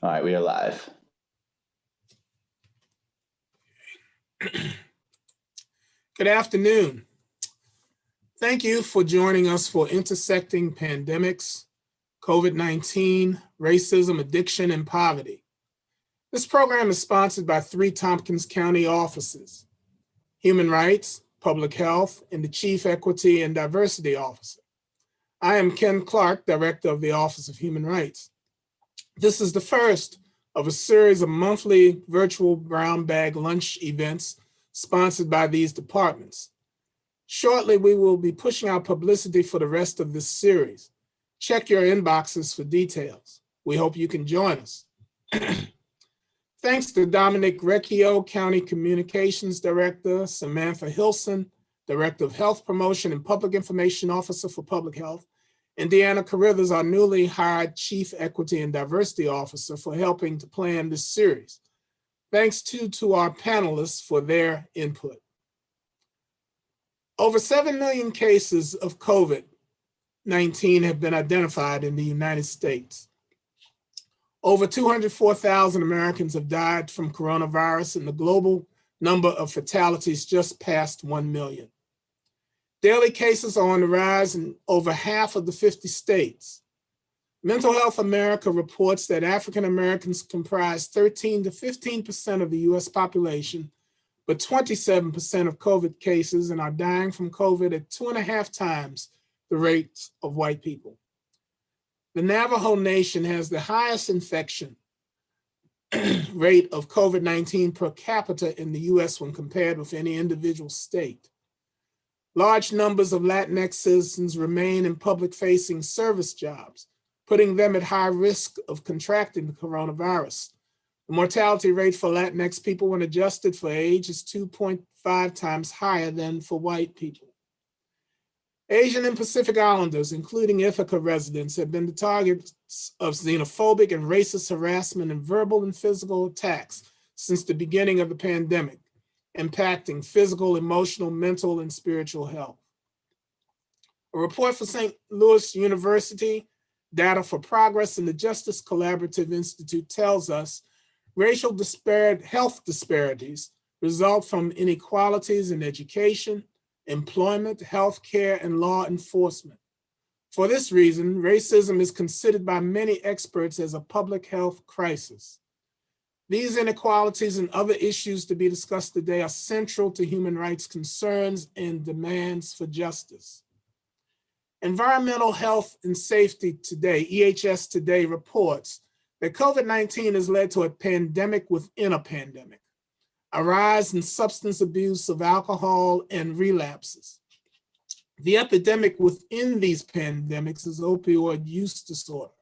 All right, we are live. Good afternoon. Thank you for joining us for Intersecting Pandemics, COVID-19, Racism, Addiction, and Poverty. This program is sponsored by 3 Tompkins County offices: Human Rights, Public Health, and the Chief Equity and Diversity Officer. I am Ken Clark, Director of the Office of Human Rights. This is the first of a series of monthly virtual brown bag lunch events sponsored by these departments. Shortly, we will be pushing out publicity for the rest of this series. Check your inboxes for details. We hope you can join us. Thanks to Dominic Recchio, County Communications Director, Samantha Hilson, Director of Health Promotion and Public Information Officer for Public Health, and Deanna Carruthers, our newly hired Chief Equity and Diversity Officer, for helping to plan this series. Thanks to our panelists for their input. Over 7 million cases of COVID-19 have been identified in the United States. Over 204,000 Americans have died from coronavirus, and the global number of fatalities just passed 1 million. Daily cases are on the rise in over half of the 50 states. Mental Health America reports that African Americans comprise 13 to 15% of the US population, but 27% of COVID cases, and are dying from COVID at 2.5 times the rate of white people. The Navajo Nation has the highest infection rate of COVID-19 per capita in the US when compared with any individual state. Large numbers of Latinx citizens remain in public-facing service jobs, putting them at high risk of contracting the coronavirus. The mortality rate for Latinx people when adjusted for age is 2.5 times higher than for white people. Asian and Pacific Islanders, including Ithaca residents, have been the targets of xenophobic and racist harassment and verbal and physical attacks since the beginning of the pandemic, impacting physical, emotional, mental, and spiritual health. A report for St. Louis University, Data for Progress, and the Justice Collaborative Institute tells us racial health disparities result from inequalities in education, employment, healthcare, and law enforcement. For this reason, racism is considered by many experts as a public health crisis. These inequalities and other issues to be discussed today are central to human rights concerns and demands for justice. Environmental Health and Safety Today, EHS Today, reports that COVID-19 has led to a pandemic within a pandemic, a rise in substance abuse of alcohol and relapses. The epidemic within these pandemics is opioid use disorder,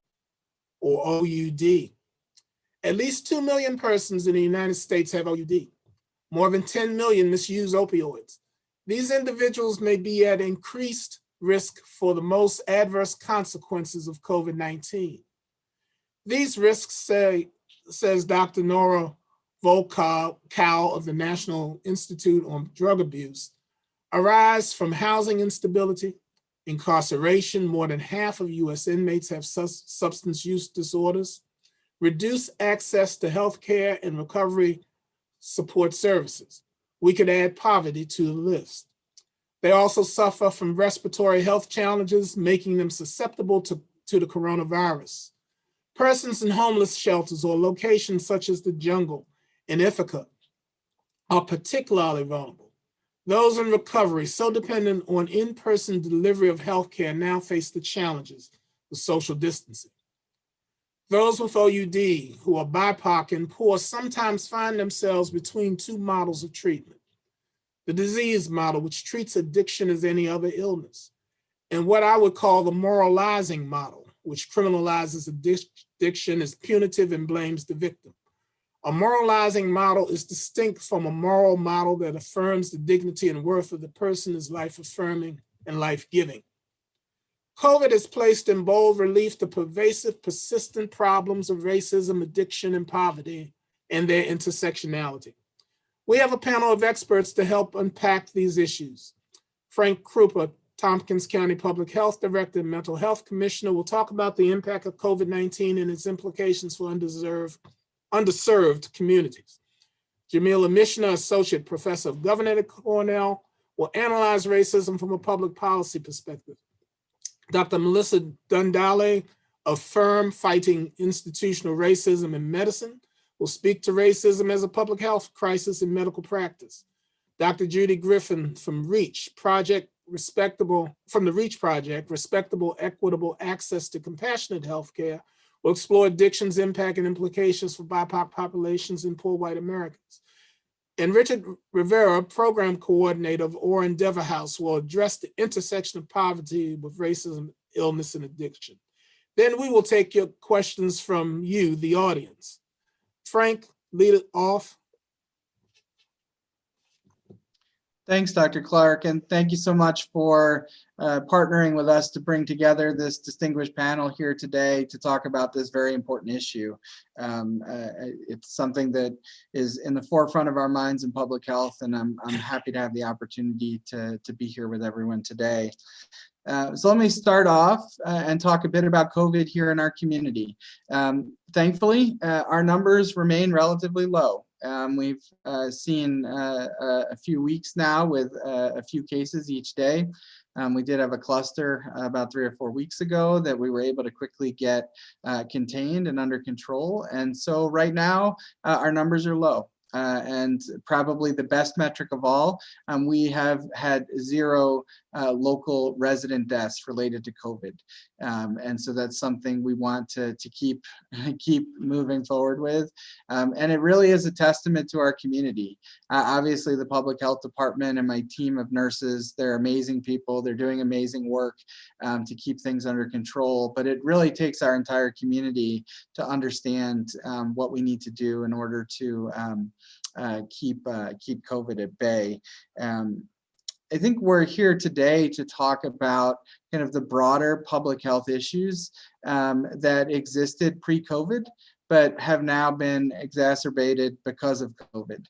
or OUD. At least 2 million persons in the United States have OUD. More than 10 million misuse opioids. These individuals may be at increased risk for the most adverse consequences of COVID-19. These risks, says Dr. Nora Volkow of the National Institute on Drug Abuse, arise from housing instability, incarceration. More than half of US inmates have substance use disorders, reduced access to healthcare and recovery support services. We could add poverty to the list. They also suffer from respiratory health challenges, making them susceptible to the coronavirus. Persons in homeless shelters or locations such as the Jungle in Ithaca are particularly vulnerable. Those in recovery, so dependent on in-person delivery of healthcare, now face the challenges of social distancing. Those with OUD who are BIPOC and poor sometimes find themselves between 2 models of treatment: the disease model, which treats addiction as any other illness, and what I would call the moralizing model, which criminalizes addiction as punitive and blames the victim. A moralizing model is distinct from a moral model that affirms the dignity and worth of the person as life-affirming and life-giving. COVID has placed in bold relief the pervasive, persistent problems of racism, addiction, and poverty, and their intersectionality. We have a panel of experts to help unpack these issues. Frank Kruppa, Tompkins County Public Health Director and Mental Health Commissioner, will talk about the impact of COVID-19 and its implications for underserved communities. Jamila Michener, Associate Professor of Government at Cornell, will analyze racism from a public policy perspective. Dr. Melissa Dhundale of Firm Fighting Institutional Racism in Medicine will speak to racism as a public health crisis in medical practice. Dr. Judy Griffin from Reach Project, Respectable Equitable Access to Compassionate Healthcare will explore addiction's impact and implications for BIPOC populations and poor white Americans. And Richard Rivera, Program Coordinator of Or Endeavor House, will address the intersection of poverty with racism, illness, and addiction. Then we will take your questions from you, the audience. Frank, lead it off. Thanks, Dr. Clark, and thank you so much for partnering with us to bring together this distinguished panel here today to talk about this very important issue. It's something that is in the forefront of our minds in public health, and I'm happy to have the opportunity to be here with everyone today. So let me start off and talk a bit about COVID here in our community. Thankfully, our numbers remain relatively low. We've seen a few weeks now with a few cases each day. We did have a cluster about 3 or 4 weeks ago that we were able to quickly get contained and under control. And so right now, our numbers are low. And probably the best metric of all, we have had 0 local resident deaths related to COVID. And so that's something we want to keep moving forward with. And it really is a testament to our community. Obviously, the public health department and my team of nurses, they're amazing people. They're doing amazing work to keep things under control. But it really takes our entire community to understand what we need to do in order to keep COVID at bay. I think we're here today to talk about kind of the broader public health issues that existed pre-COVID, but have now been exacerbated because of COVID.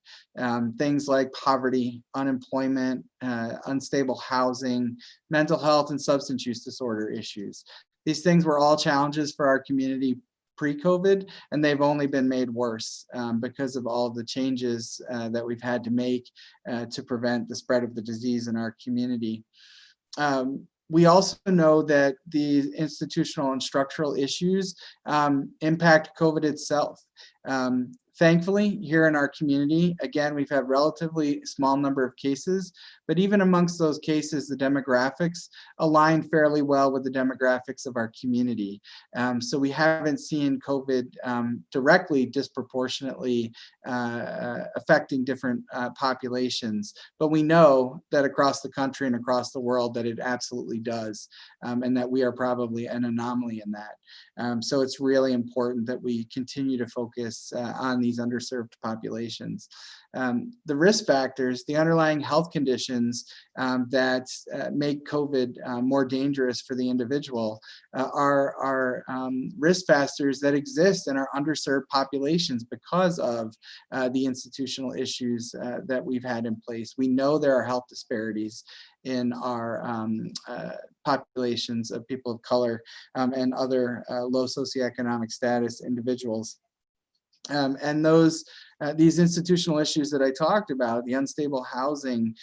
Things like poverty, unemployment, unstable housing, mental health and substance use disorder issues. These things were all challenges for our community pre-COVID, and they've only been made worse because of all of the changes that we've had to make to prevent the spread of the disease in our community. We also know that the institutional and structural issues impact COVID itself. Thankfully, here in our community, again, we've had relatively small number of cases, but even amongst those cases, the demographics align fairly well with the demographics of our community. So we haven't seen COVID directly disproportionately affecting different populations, but we know that across the country and across the world that it absolutely does, and that we are probably an anomaly in that. So it's really important that we continue to focus on these underserved populations. The risk factors, the underlying health conditions that make COVID more dangerous for the individual are risk factors that exist in our underserved populations because of the institutional issues that we've had in place. We know there are health disparities in our populations of people of color and other low socioeconomic status individuals. And these institutional issues that I talked about, the unstable housing,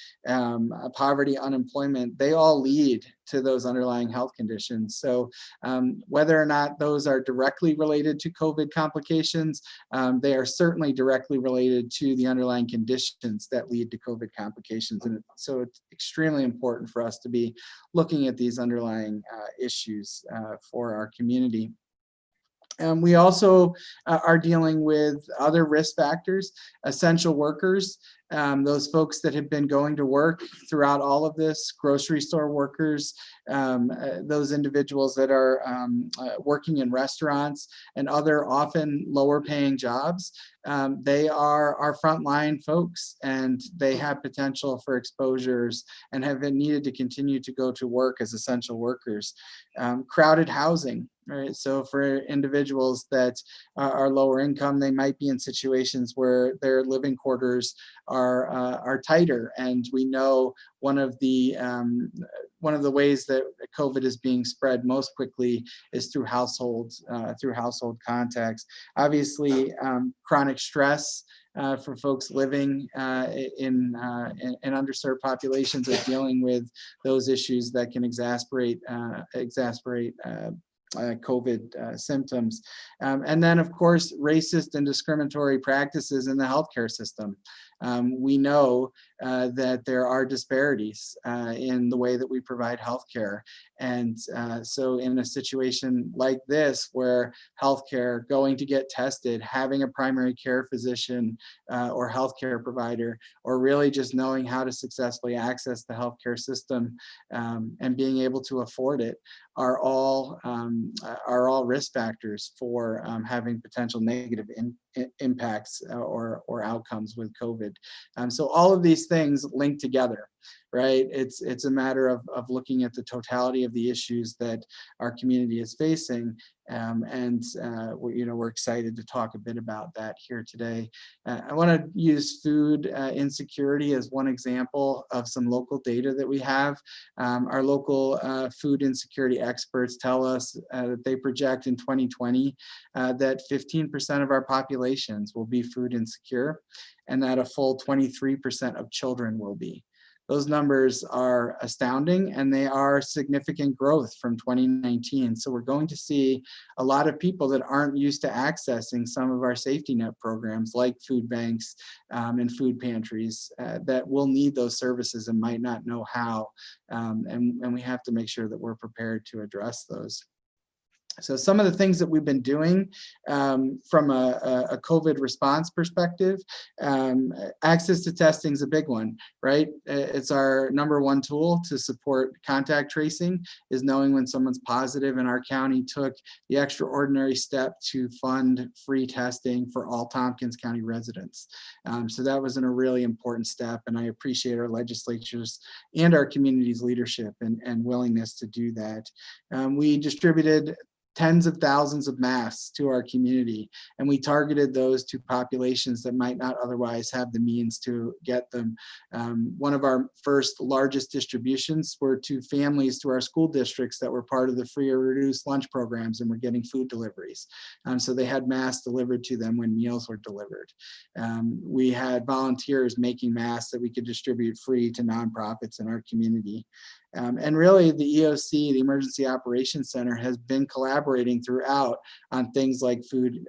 poverty, unemployment, they all lead to those underlying health conditions. So whether or not those are directly related to COVID complications, they are certainly directly related to the underlying conditions that lead to COVID complications. And so it's extremely important for us to be looking at these underlying issues for our community. We also are dealing with other risk factors, essential workers, those folks that have been going to work throughout all of this, grocery store workers, those individuals that are working in restaurants and other often lower paying jobs. They are our frontline folks, and they have potential for exposures and have been needed to continue to go to work as essential workers. Crowded housing. Right. So for individuals that are lower income, they might be in situations where their living quarters are are tighter, and we know one of the ways that COVID is being spread most quickly is through household contacts. Obviously, chronic stress for folks living in underserved populations are dealing with those issues that can exacerbate COVID symptoms. And then, of course, racist and discriminatory practices in the healthcare system. We know that there are disparities in the way that we provide healthcare. And so in a situation like this, where healthcare, going to get tested, having a primary care physician or healthcare provider, or really just knowing how to successfully access the healthcare system and being able to afford it are all risk factors for having potential negative impacts or outcomes with COVID. So all of these things link together, right? It's a matter of looking at the totality of the issues that our community is facing, and we're excited to talk a bit about that here today. I want to use food insecurity as one example of some local data that we have. Our local food insecurity experts tell us that they project in 2020 that 15% of our populations will be food insecure, and that a full 23% of children will be. Those numbers are astounding, and they are significant growth from 2019. So we're going to see a lot of people that aren't used to accessing some of our safety net programs like food banks and food pantries that will need those services and might not know how. And we have to make sure that we're prepared to address those. So some of the things that we've been doing from a COVID response perspective, access to testing is a big one, right? It's our #1 tool to support contact tracing, is knowing when someone's positive, and our county took the extraordinary step to fund free testing for all Tompkins County residents. So that was a really important step, and I appreciate our legislatures and our community's leadership and willingness to do that. We distributed tens of thousands of masks to our community, and we targeted those to populations that might not otherwise have the means to get them. One of our first largest distributions were to families through our school districts that were part of the free or reduced lunch programs and were getting food deliveries. So they had masks delivered to them when meals were delivered. We had volunteers making masks that we could distribute free to nonprofits in our community. And really, the EOC, the Emergency Operations Center, has been collaborating throughout on things like food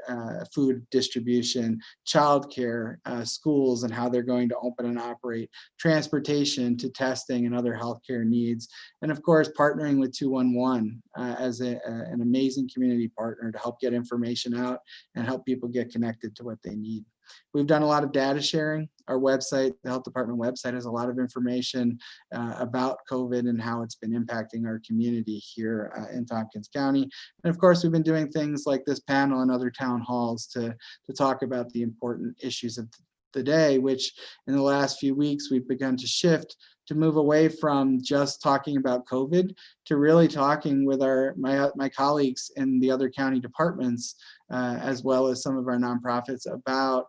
distribution, childcare, schools, and how they're going to open and operate, transportation to testing and other healthcare needs, and of course, partnering with 211 as an amazing community partner to help get information out and help people get connected to what they need. We've done a lot of data sharing. Our website, the health department website, has a lot of information about COVID and how it's been impacting our community here in Tompkins County. And of course, we've been doing things like this panel and other town halls to talk about the important issues of the day, which in the last few weeks, we've begun to shift to move away from just talking about COVID to really talking with my colleagues in the other county departments, as well as some of our nonprofits, about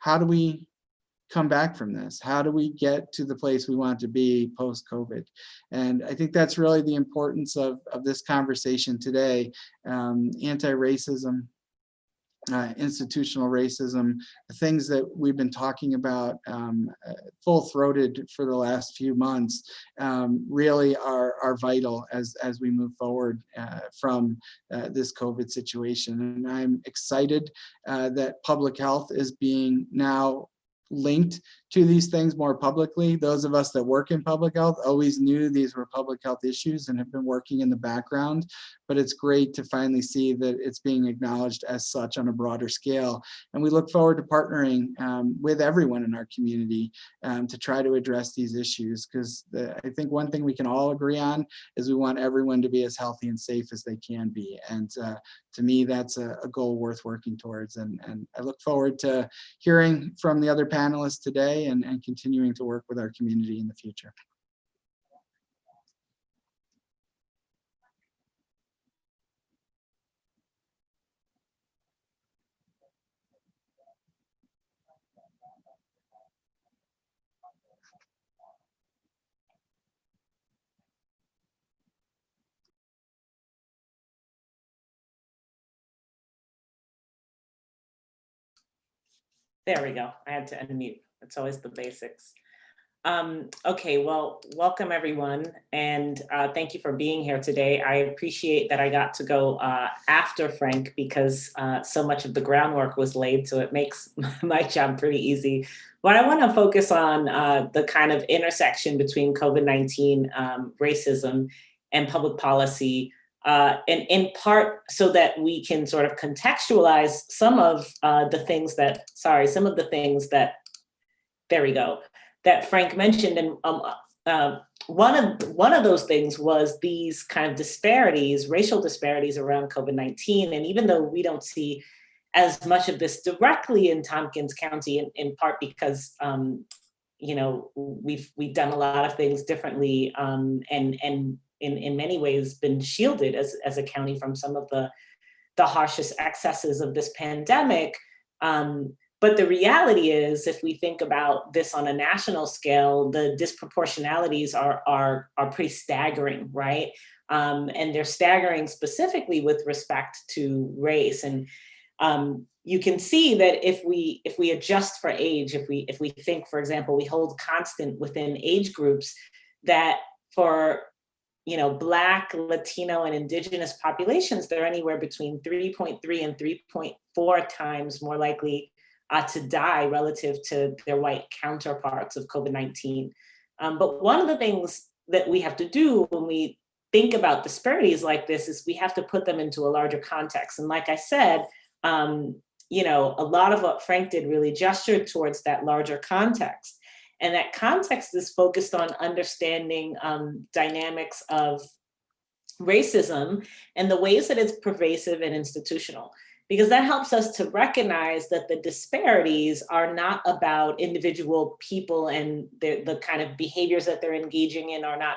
how do we come back from this? How do we get to the place we want to be post-COVID? And I think that's really the importance of this conversation today. Anti-racism, institutional racism, the things that we've been talking about full-throated for the last few months, really are vital as we move forward from this COVID situation. And I'm excited that public health is being now linked to these things more publicly. Those of us that work in public health always knew these were public health issues and have been working in the background, but it's great to finally see that it's being acknowledged as such on a broader scale. And we look forward to partnering with everyone in our community to try to address these issues, because I think one thing we can all agree on is we want everyone to be as healthy and safe as they can be. And to me, that's a goal worth working towards. And I look forward to hearing from the other panelists today and continuing to work with our community in the future. There we go. I had to unmute. It's always the basics. Okay, well, welcome everyone, and thank you for being here today. I appreciate that I got to go after Frank because so much of the groundwork was laid, so it makes my job pretty easy. But I want to focus on the kind of intersection between COVID-19, racism, and public policy, and in part so that we can sort of contextualize some of the things that, there we go, that Frank mentioned. And one of those things was these kind of disparities, racial disparities around COVID-19. And even though we don't see as much of this directly in Tompkins County, in part because we've done a lot of things differently, and in many ways been shielded as a county from some of the harshest excesses of this pandemic. But the reality is, if we think about this on a national scale, the disproportionalities are pretty staggering, right? And they're staggering specifically with respect to race. And you can see that if we adjust for age, if we think, for example, we hold constant within age groups, that for Black, Latino, and Indigenous populations, they're anywhere between 3.3 and 3.4 times more likely to die relative to their white counterparts of COVID-19. But one of the things that we have to do when we think about disparities like this is we have to put them into a larger context. And like I said, a lot of what Frank did really gestured towards that larger context. And that context is focused on understanding dynamics of racism and the ways that it's pervasive and institutional, because that helps us to recognize that the disparities are not about individual people and the kind of behaviors that they're engaging in or not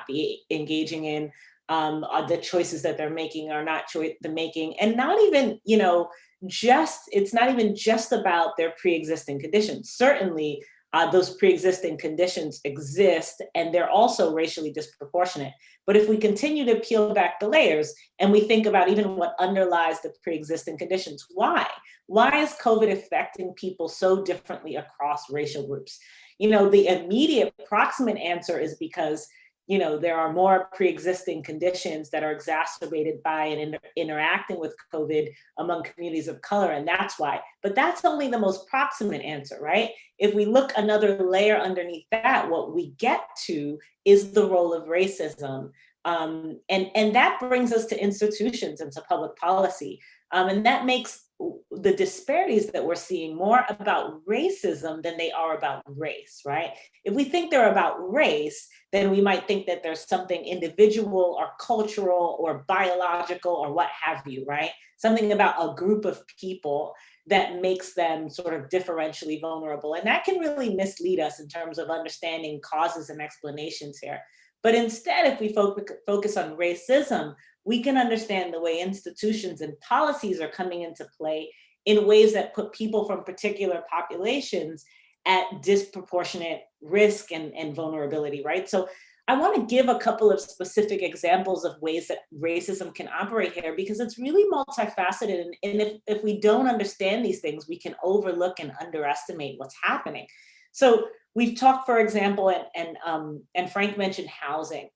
engaging in, the choices that they're making are not the making, and not even, it's not even just about their pre-existing conditions. Certainly, those pre-existing conditions exist, and they're also racially disproportionate. But if we continue to peel back the layers and we think about even what underlies the pre-existing conditions, why? Why is COVID affecting people so differently across racial groups? The immediate proximate answer is because there are more pre-existing conditions that are exacerbated by and interacting with COVID among communities of color, and that's why. But that's only the most proximate answer, right? If we look another layer underneath that, what we get to is the role of racism. And that brings us to institutions and to public policy. And that makes the disparities that we're seeing more about racism than they are about race, right? If we think they're about race, then we might think that there's something individual or cultural or biological or what have you, right? Something about a group of people that makes them sort of differentially vulnerable. And that can really mislead us in terms of understanding causes and explanations here. But instead, if we focus on racism, we can understand the way institutions and policies are coming into play in ways that put people from particular populations at disproportionate risk and vulnerability, right? So I want to give a couple of specific examples of ways that racism can operate here, because it's really multifaceted. And if we don't understand these things, we can overlook and underestimate what's happening. So we've talked, for example, and Frank mentioned housing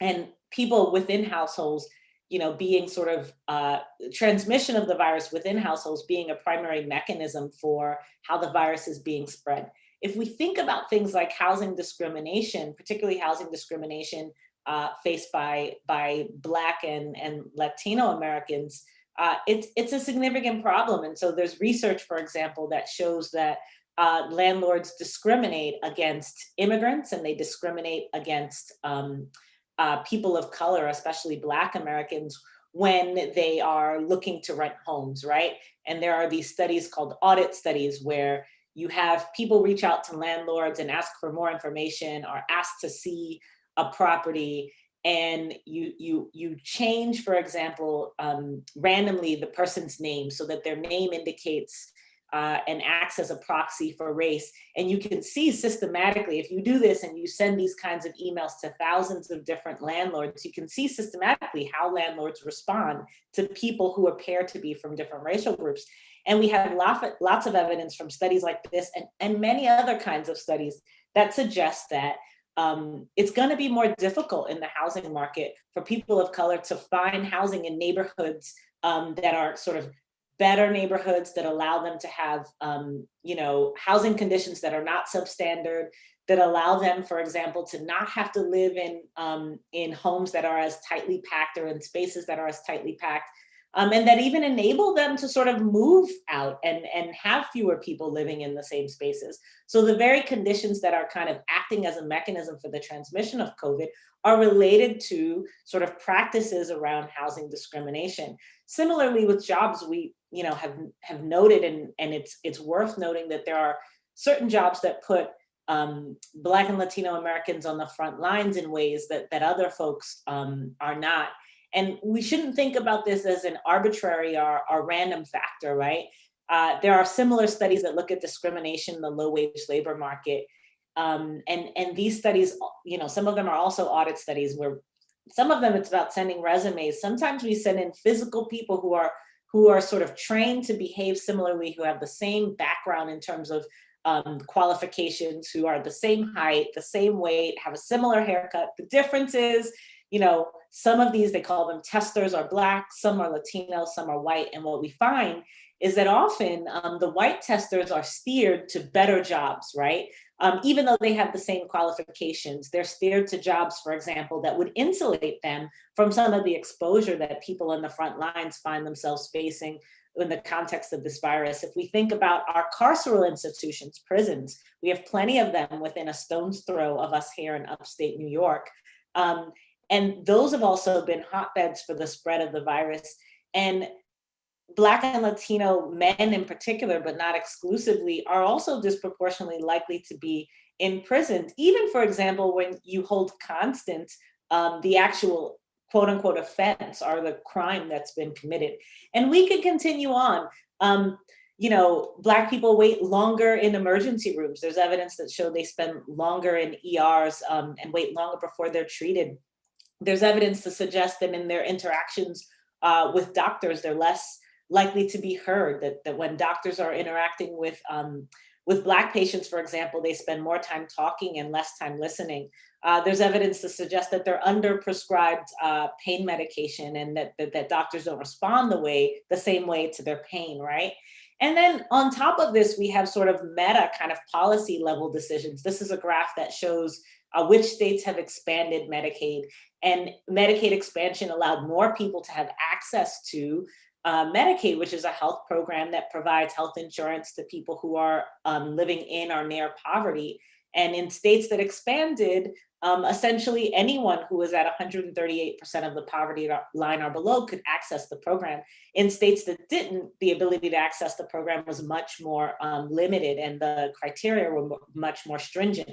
and people within households, being sort of transmission of the virus within households being a primary mechanism for how the virus is being spread. If we think about things like housing discrimination, particularly housing discrimination faced by Black and Latino Americans, it's a significant problem. And so there's research, for example, that shows that landlords discriminate against immigrants, and they discriminate against people of color, especially Black Americans, when they are looking to rent homes, right? And there are these studies called audit studies where you have people reach out to landlords and ask for more information or ask to see a property, and you change, for example, randomly the person's name so that their name indicates and acts as a proxy for race. And you can see systematically, if you do this and you send these kinds of emails to thousands of different landlords, you can see systematically how landlords respond to people who appear to be from different racial groups. And we have lots of evidence from studies like this and many other kinds of studies that suggest that it's going to be more difficult in the housing market for people of color to find housing in neighborhoods that are sort of better neighborhoods that allow them to have, housing conditions that are not substandard, that allow them, for example, to not have to live in homes that are as tightly packed or in spaces that are as tightly packed, and that even enable them to sort of move out and have fewer people living in the same spaces. So the very conditions that are kind of acting as a mechanism for the transmission of COVID are related to sort of practices around housing discrimination. Similarly with jobs, we have noted, and it's worth noting that there are certain jobs that put Black and Latino Americans on the front lines in ways that other folks are not. And we shouldn't think about this as an arbitrary or random factor, right? There are similar studies that look at discrimination in the low-wage labor market. And these studies, some of them are also audit studies where some of them it's about sending resumes. Sometimes we send in physical people who are sort of trained to behave similarly, who have the same background in terms of qualifications, who are the same height, the same weight, have a similar haircut. The difference is, some of these, they call them testers, are Black, some are Latino, some are white. And what we find is that often the white testers are steered to better jobs, right? Even though they have the same qualifications, they're steered to jobs, for example, that would insulate them from some of the exposure that people on the front lines find themselves facing in the context of this virus. If we think about our carceral institutions, prisons, we have plenty of them within a stone's throw of us here in upstate New York. And those have also been hotbeds for the spread of the virus. And Black and Latino men in particular, but not exclusively, are also disproportionately likely to be imprisoned, even, for example, when you hold constant the actual quote unquote offense or the crime that's been committed. And we could continue on. Black people wait longer in emergency rooms. There's evidence that show they spend longer in ERs and wait longer before they're treated. There's evidence to suggest that in their interactions with doctors, they're less likely to be heard, that when doctors are interacting with Black patients, for example, they spend more time talking and less time listening. There's evidence to suggest that they're under-prescribed pain medication and that doctors don't respond the same way to their pain, right? And then on top of this, we have sort of meta kind of policy level decisions. This is a graph that shows which states have expanded Medicaid, and Medicaid expansion allowed more people to have access to Medicaid, which is a health program that provides health insurance to people who are living in or near poverty. And in states that expanded, essentially anyone who was at 138% of the poverty line or below could access the program. In states that didn't, the ability to access the program was much more limited, and the criteria were much more stringent.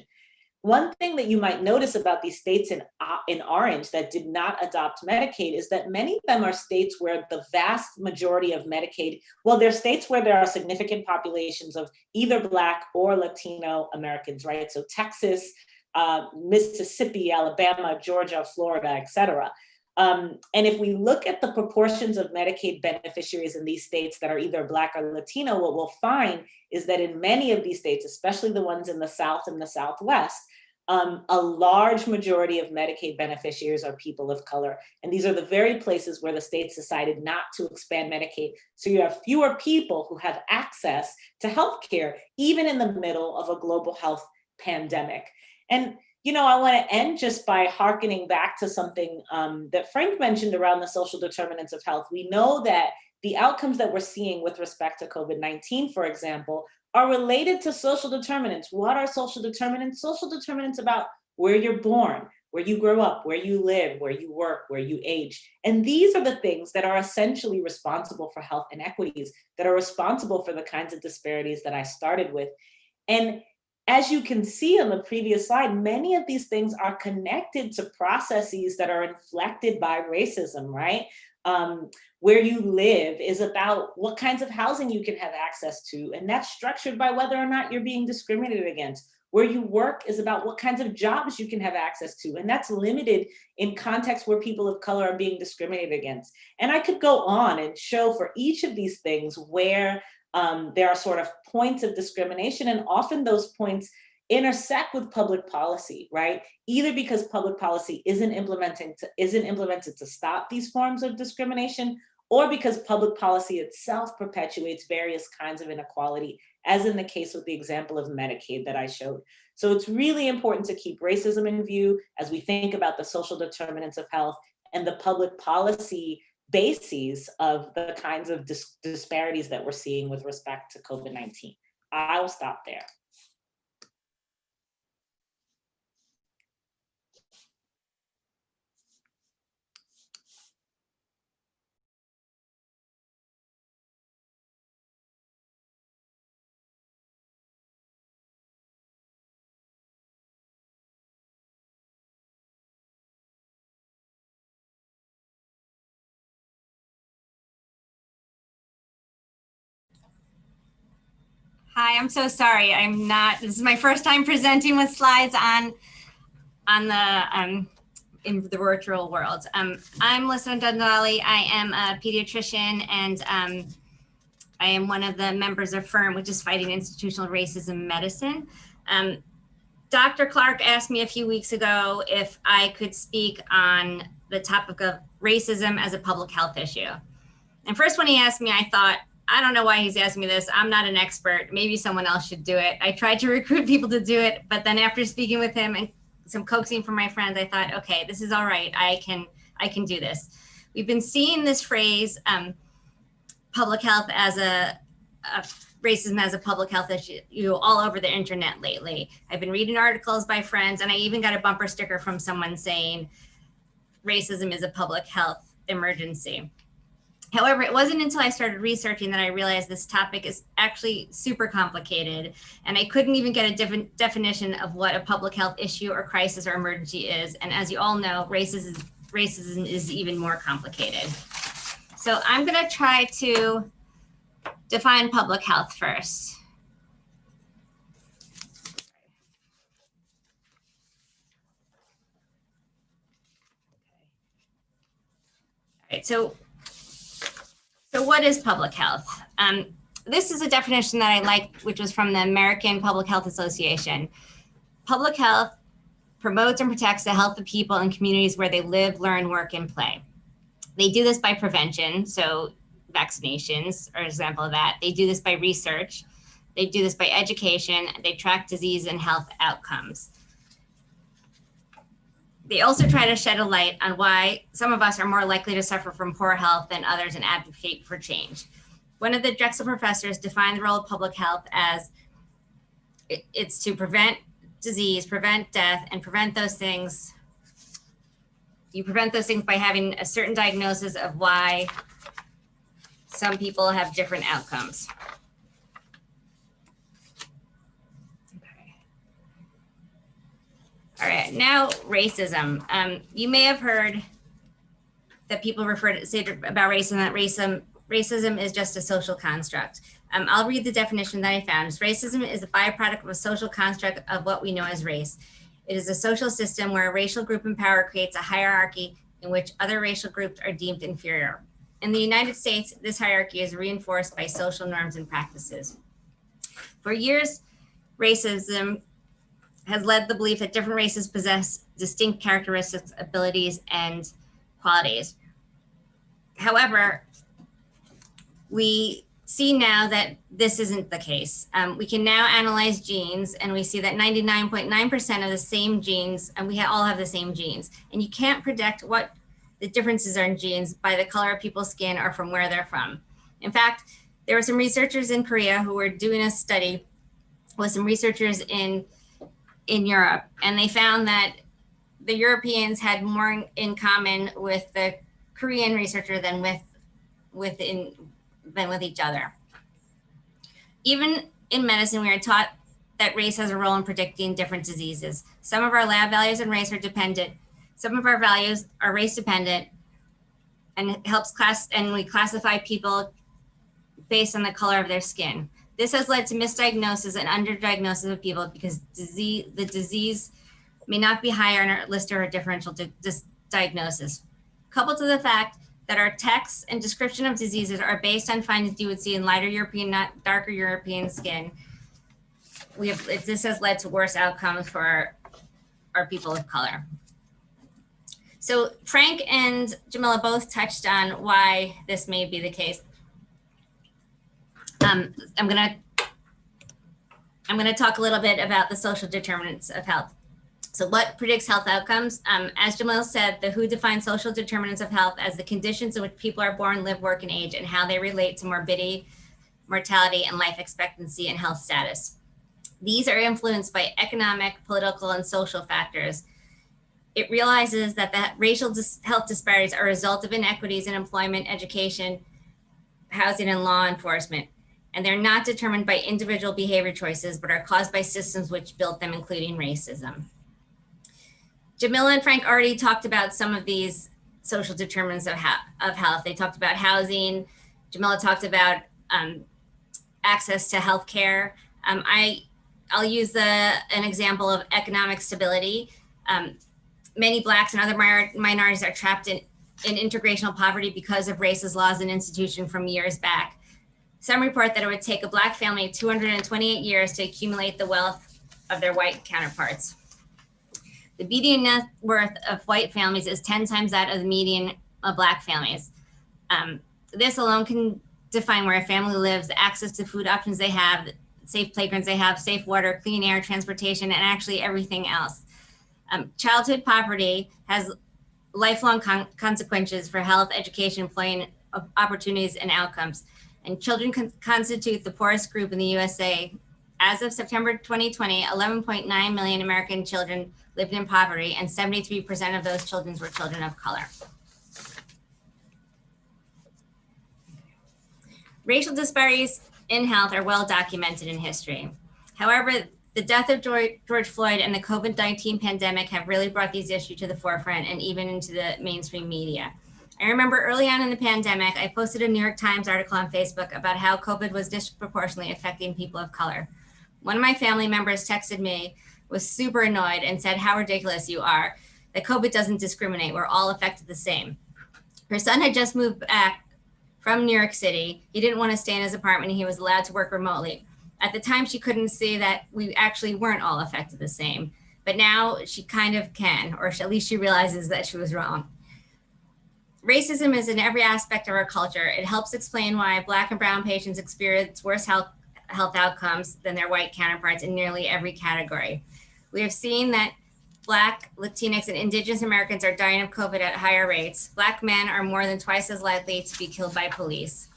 One thing that you might notice about these states in orange that did not adopt Medicaid is that many of them are states where the vast majority of Medicaid, well, they're states where there are significant populations of either Black or Latino Americans, right? So Texas, Mississippi, Alabama, Georgia, Florida, et cetera. And if we look at the proportions of Medicaid beneficiaries in these states that are either Black or Latino, what we'll find is that in many of these states, especially the ones in the South and the Southwest, a large majority of Medicaid beneficiaries are people of color. And these are the very places where the states decided not to expand Medicaid. So you have fewer people who have access to healthcare, even in the middle of a global health pandemic. And I want to end just by hearkening back to something that Frank mentioned around the social determinants of health. We know that the outcomes that we're seeing with respect to COVID-19, for example, are related to social determinants. What are social determinants? Social determinants about where you're born, where you grow up, where you live, where you work, where you age. And these are the things that are essentially responsible for health inequities, that are responsible for the kinds of disparities that I started with. And as you can see on the previous slide, many of these things are connected to processes that are inflected by racism, right? Where you live is about what kinds of housing you can have access to, and that's structured by whether or not you're being discriminated against. Where you work is about what kinds of jobs you can have access to, and that's limited in contexts where people of color are being discriminated against. And I could go on and show for each of these things where there are sort of points of discrimination, and often those points intersect with public policy, right? Either because public policy isn't implemented to stop these forms of discrimination, or because public policy itself perpetuates various kinds of inequality, as in the case with the example of Medicaid that I showed. So it's really important to keep racism in view as we think about the social determinants of health and the public policy bases of the kinds of disparities that we're seeing with respect to COVID-19. I will stop there. Hi, I'm so sorry. This is my first time presenting with slides in the virtual world. I'm Melissa Dhundale. I am a pediatrician, and I am one of the members of FIRM, which is Fighting Institutional Racism in Medicine. Dr. Clark asked me a few weeks ago if I could speak on the topic of racism as a public health issue. And first, when he asked me, I thought, I don't know why he's asking me this. I'm not an expert. Maybe someone else should do it. I tried to recruit people to do it, but then after speaking with him and some coaxing from my friends, I thought, okay, this is all right. I can do this. We've been seeing this phrase, public health as racism as a public health issue all over the internet lately. I've been reading articles by friends, and I even got a bumper sticker from someone saying racism is a public health emergency. However, it wasn't until I started researching that I realized this topic is actually super complicated, and I couldn't even get a definition of what a public health issue or crisis or emergency is. And as you all know, racism is even more complicated. So I'm going to try to define public health first. All right, so what is public health? This is a definition that I liked, which was from the American Public Health Association. Public health promotes and protects the health of people in communities where they live, learn, work, and play. They do this by prevention, so vaccinations are an example of that. They do this by research. They do this by education. They track disease and health outcomes. They also try to shed a light on why some of us are more likely to suffer from poor health than others and advocate for change. One of the Drexel professors defined the role of public health as it's to prevent disease, prevent death, and prevent those things. You prevent those things by having a certain diagnosis of why some people have different outcomes. All right, now racism. You may have heard that people say about racism that racism is just a social construct. I'll read the definition that I found. Racism is a byproduct of a social construct of what we know as race. It is a social system where a racial group in power creates a hierarchy in which other racial groups are deemed inferior. In the United States, this hierarchy is reinforced by social norms and practices. For years, racism has led the belief that different races possess distinct characteristics, abilities, and qualities. However, we see now that this isn't the case. We can now analyze genes, and we see that 99.9% of the same genes, and we all have the same genes. And you can't predict what the differences are in genes by the color of people's skin or from where they're from. In fact, there were some researchers in Korea who were doing a study with some researchers in Europe, and they found that the Europeans had more in common with the Korean researcher than with each other. Even in medicine, we are taught that race has a role in predicting different diseases. Some of our lab values and race are dependent. Some of our values are race dependent, and it helps we classify people based on the color of their skin. This has led to misdiagnosis and underdiagnosis of people because the disease may not be higher on our list or a differential diagnosis. Coupled to the fact that our text and description of diseases are based on findings you would see in lighter European, not darker European skin. This has led to worse outcomes for our people of color. So Frank and Jamila both touched on why this may be the case. I'm gonna talk a little bit about the social determinants of health. So what predicts health outcomes? As Jamila said, the WHO defines social determinants of health as the conditions in which people are born, live, work, and age, and how they relate to morbidity, mortality, and life expectancy and health status. These are influenced by economic, political, and social factors. It realizes that the racial health disparities are a result of inequities in employment, education, housing, and law enforcement. And they're not determined by individual behavior choices, but are caused by systems which built them, including racism. Jamila and Frank already talked about some of these social determinants of health. They talked about housing. Jamila talked about access to healthcare. I'll use an example of economic stability. Many Blacks and other minorities are trapped in integrational poverty because of racist laws and institutions from years back. Some report that it would take a Black family 228 years to accumulate the wealth of their white counterparts. The median net worth of white families is 10 times that of the median of Black families. This alone can define where a family lives, the access to food options they have, safe playgrounds they have, safe water, clean air, transportation, and actually everything else. Childhood poverty has lifelong consequences for health, education, employment opportunities, and outcomes. And children constitute the poorest group in the USA. As of September 2020, 11.9 million American children lived in poverty, and 73% of those children were children of color. Racial disparities in health are well documented in history. However, the death of George Floyd and the COVID-19 pandemic have really brought these issues to the forefront and even into the mainstream media. I remember early on in the pandemic, I posted a New York Times article on Facebook about how COVID was disproportionately affecting people of color. One of my family members texted me, was super annoyed, and said how ridiculous you are, that COVID doesn't discriminate, we're all affected the same. Her son had just moved back from New York City. He didn't want to stay in his apartment and he was allowed to work remotely. At the time, she couldn't see that we actually weren't all affected the same, but now she kind of can, or at least she realizes that she was wrong. Racism is in every aspect of our culture. It helps explain why Black and brown patients experience worse health outcomes than their white counterparts in nearly every category. We have seen that Black, Latinx, and Indigenous Americans are dying of COVID at higher rates. Black men are more than twice as likely to be killed by police.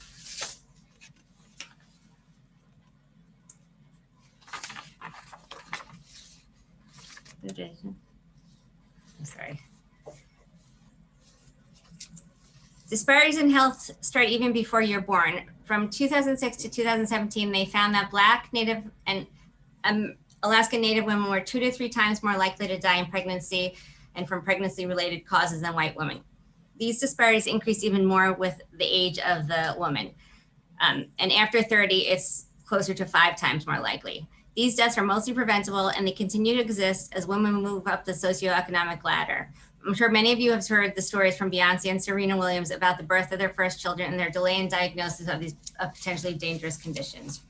I'm sorry. Disparities in health start even before you're born. From 2006 to 2017, they found that Black, Native, and Alaskan Native women were 2 to 3 times more likely to die in pregnancy and from pregnancy-related causes than white women. These disparities increase even more with the age of the woman. And after 30, it's closer to 5 times more likely. These deaths are mostly preventable, and they continue to exist as women move up the socio-economic ladder. I'm sure many of you have heard the stories from Beyonce and Serena Williams about the birth of their first children and their delay in diagnosis of these potentially dangerous conditions.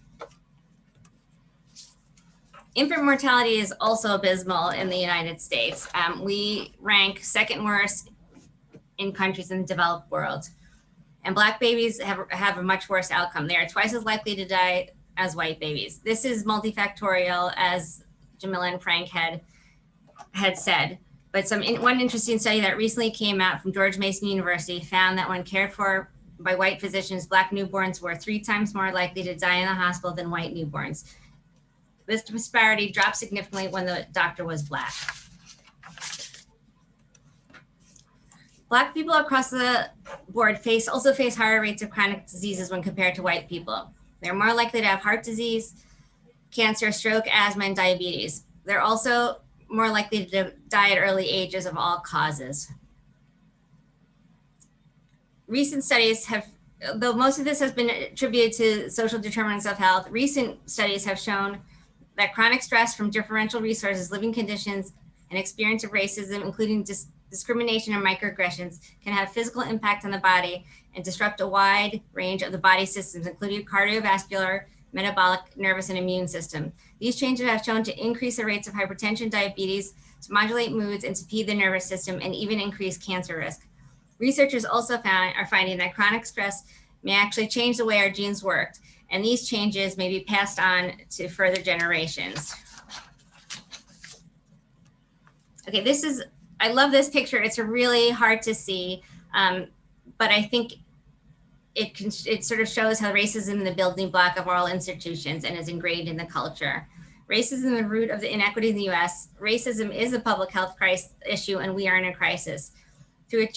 Infant mortality is also abysmal in the United States. We rank second worst in countries in the developed world. And Black babies have a much worse outcome. They are twice as likely to die as white babies. This is multifactorial, as Jamila and Frank had said. But one interesting study that recently came out from George Mason University found that when cared for by white physicians, Black newborns were 3 times more likely to die in the hospital than white newborns. This disparity dropped significantly when the doctor was Black. Black people across the board also face higher rates of chronic diseases when compared to white people. They're more likely to have heart disease, cancer, stroke, asthma, and diabetes. They're also more likely to die at early ages of all causes. Recent studies have, though most of this has been attributed to social determinants of health, recent studies have shown that chronic stress from differential resources, living conditions, and experience of racism, including discrimination, or microaggressions can have physical impact on the body and disrupt a wide range of the body systems, including cardiovascular, metabolic, nervous, and immune system. These changes have shown to increase the rates of hypertension, diabetes, to modulate moods, and to impede the nervous system, and even increase cancer risk. Researchers also are finding that chronic stress may actually change the way our genes work, and these changes may be passed on to further generations. Okay, I love this picture. It's really hard to see, but I think it sort of shows how racism is the building block of all institutions and is ingrained in the culture. Racism is the root of the inequity in the US. Racism is a public health issue, and we are in a crisis. To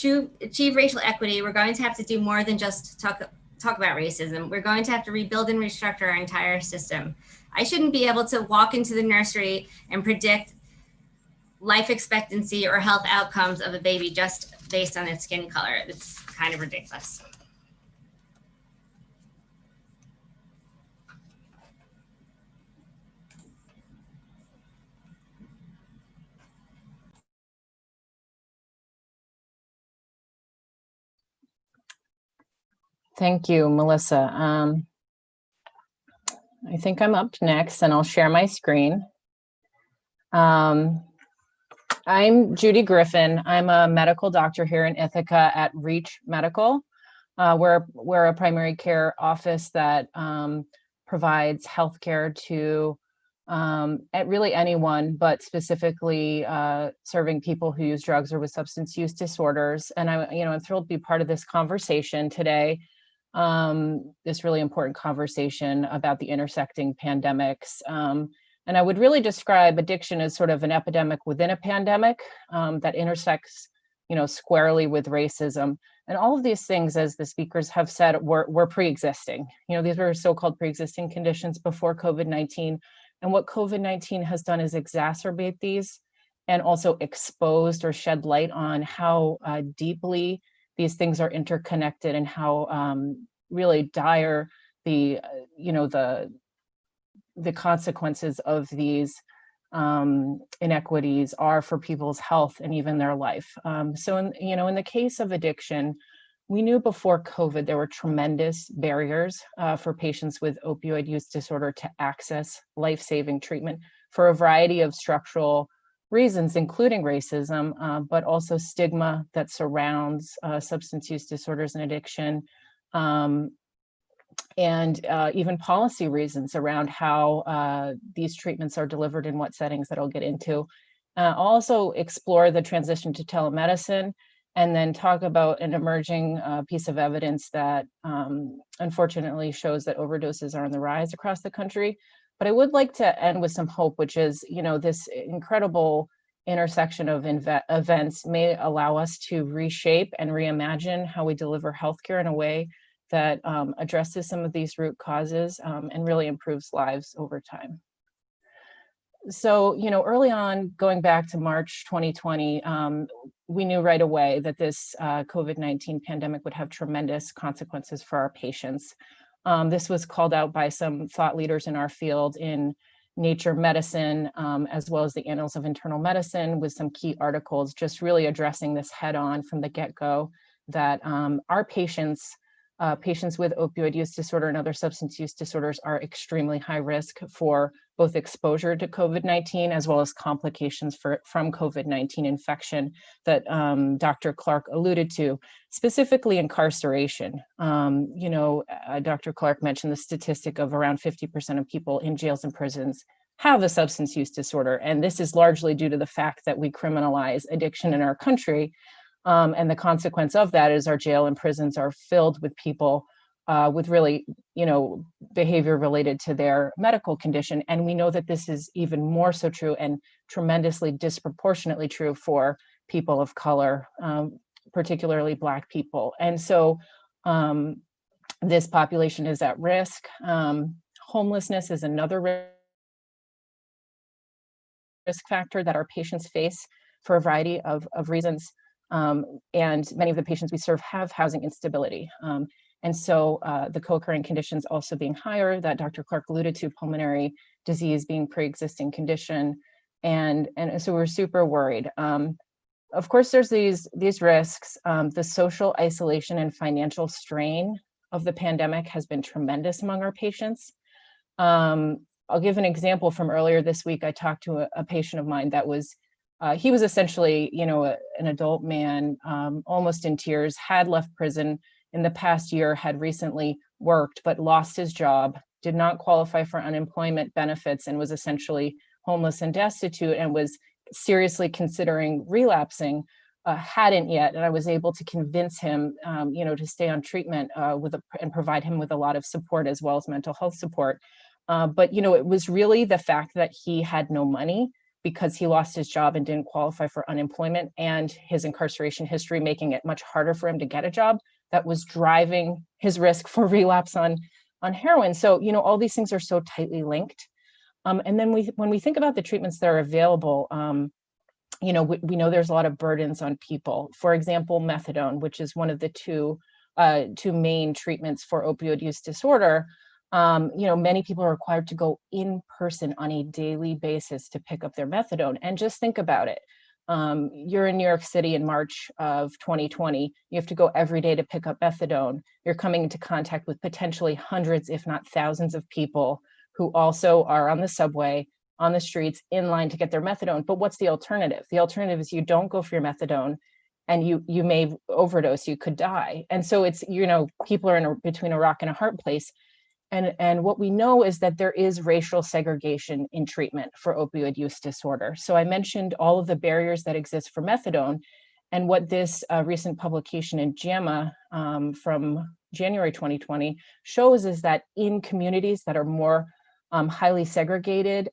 achieve racial equity, we're going to have to do more than just talk about racism. We're going to have to rebuild and restructure our entire system. I shouldn't be able to walk into the nursery and predict life expectancy or health outcomes of a baby just based on its skin color. It's kind of ridiculous. Thank you, Melissa. I think I'm up next, and I'll share my screen. I'm Judy Griffin. I'm a medical doctor here in Ithaca at Reach Medical. We're a primary care office that provides healthcare to at really anyone, but specifically serving people who use drugs or with substance use disorders. And I'm thrilled to be part of this conversation today. This really important conversation about the intersecting pandemics. And I would really describe addiction as sort of an epidemic within a pandemic that intersects, squarely with racism. And all of these things, as the speakers have said, were pre-existing. These were so-called pre-existing conditions before COVID-19. And what COVID-19 has done is exacerbate these and also exposed or shed light on how deeply these things are interconnected and how really dire the consequences of these inequities are for people's health and even their life. So in the case of addiction, we knew before COVID there were tremendous barriers for patients with opioid use disorder to access life-saving treatment for a variety of structural reasons, including racism, but also stigma that surrounds substance use disorders and addiction, and even policy reasons around how these treatments are delivered in what settings that I'll get into. I'll also explore the transition to telemedicine, and then talk about an emerging piece of evidence that unfortunately shows that overdoses are on the rise across the country. But I would like to end with some hope, which is, this incredible intersection of events may allow us to reshape and reimagine how we deliver healthcare in a way that addresses some of these root causes and really improves lives over time. So, early on, going back to March 2020, we knew right away that this COVID-19 pandemic would have tremendous consequences for our patients. This was called out by some thought leaders in our field in Nature Medicine, as well as the Annals of Internal Medicine, with some key articles just really addressing this head on from the get-go, that our patients with opioid use disorder and other substance use disorders are extremely high risk for both exposure to COVID-19 as well as complications from COVID-19 infection that Dr. Clark alluded to, specifically incarceration. Dr. Clark mentioned the statistic of around 50% of people in jails and prisons have a substance use disorder. And this is largely due to the fact that we criminalize addiction in our country. And the consequence of that is our jail and prisons are filled with people with really, behavior related to their medical condition. And we know that this is even more so true and tremendously disproportionately true for people of color, particularly Black people. And so this population is at risk. Homelessness is another risk factor that our patients face for a variety of reasons. And many of the patients we serve have housing instability. And so the co-occurring conditions also being higher, that Dr. Clark alluded to, pulmonary disease being pre-existing condition. And so we're super worried. of course, there's these risks. The social isolation and financial strain of the pandemic has been tremendous among our patients. I'll give an example from earlier this week. I talked to a patient of mine that was, he was essentially, an adult man, almost in tears, had left prison in the past year, had recently worked, but lost his job, did not qualify for unemployment benefits, and was essentially homeless and destitute, and was seriously considering relapsing, hadn't yet. And I was able to convince him, to stay on treatment and provide him with a lot of support as well as mental health support. But it was really the fact that he had no money because he lost his job and didn't qualify for unemployment, and his incarceration history making it much harder for him to get a job, that was driving his risk for relapse on heroin. So, all these things are so tightly linked. And then when we think about the treatments that are available, we know there's a lot of burdens on people. For example, methadone, which is one of the two main treatments for opioid use disorder. Many people are required to go in person on a daily basis to pick up their methadone. And just think about it. You're in New York City in March of 2020. You have to go every day to pick up methadone. You're coming into contact with potentially hundreds, if not thousands of people who also are on the subway, on the streets, in line to get their methadone. But what's the alternative? The alternative is you don't go for your methadone and you may overdose, you could die. And so it's, people are between a rock and a hard place. And what we know is that there is racial segregation in treatment for opioid use disorder. So I mentioned all of the barriers that exist for methadone. And what this recent publication in JAMA from January 2020 shows is that in communities that are more highly segregated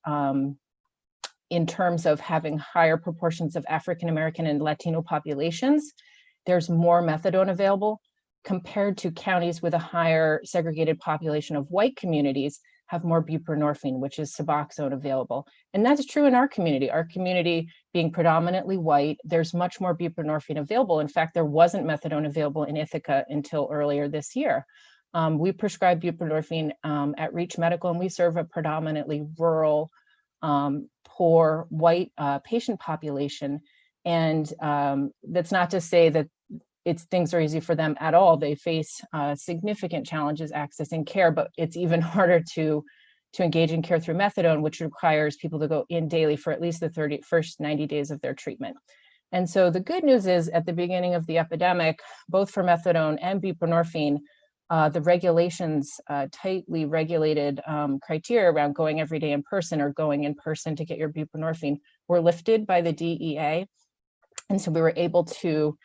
in terms of having higher proportions of African American and Latino populations, there's more methadone available, compared to counties with a higher segregated population of white communities have more buprenorphine, which is Suboxone, available. And that's true in our community. Our community being predominantly white, there's much more buprenorphine available. In fact, there wasn't methadone available in Ithaca until earlier this year. We prescribe buprenorphine at Reach Medical, and we serve a predominantly rural, poor white patient population. And that's not to say that things are easy for them at all. They face significant challenges accessing care, but it's even harder to engage in care through methadone, which requires people to go in daily for at least the first 90 days of their treatment. And so the good news is, at the beginning of the epidemic, both for methadone and buprenorphine, the regulations, tightly regulated criteria around going every day in person or going in person to get your buprenorphine were lifted by the DEA. And so we were able to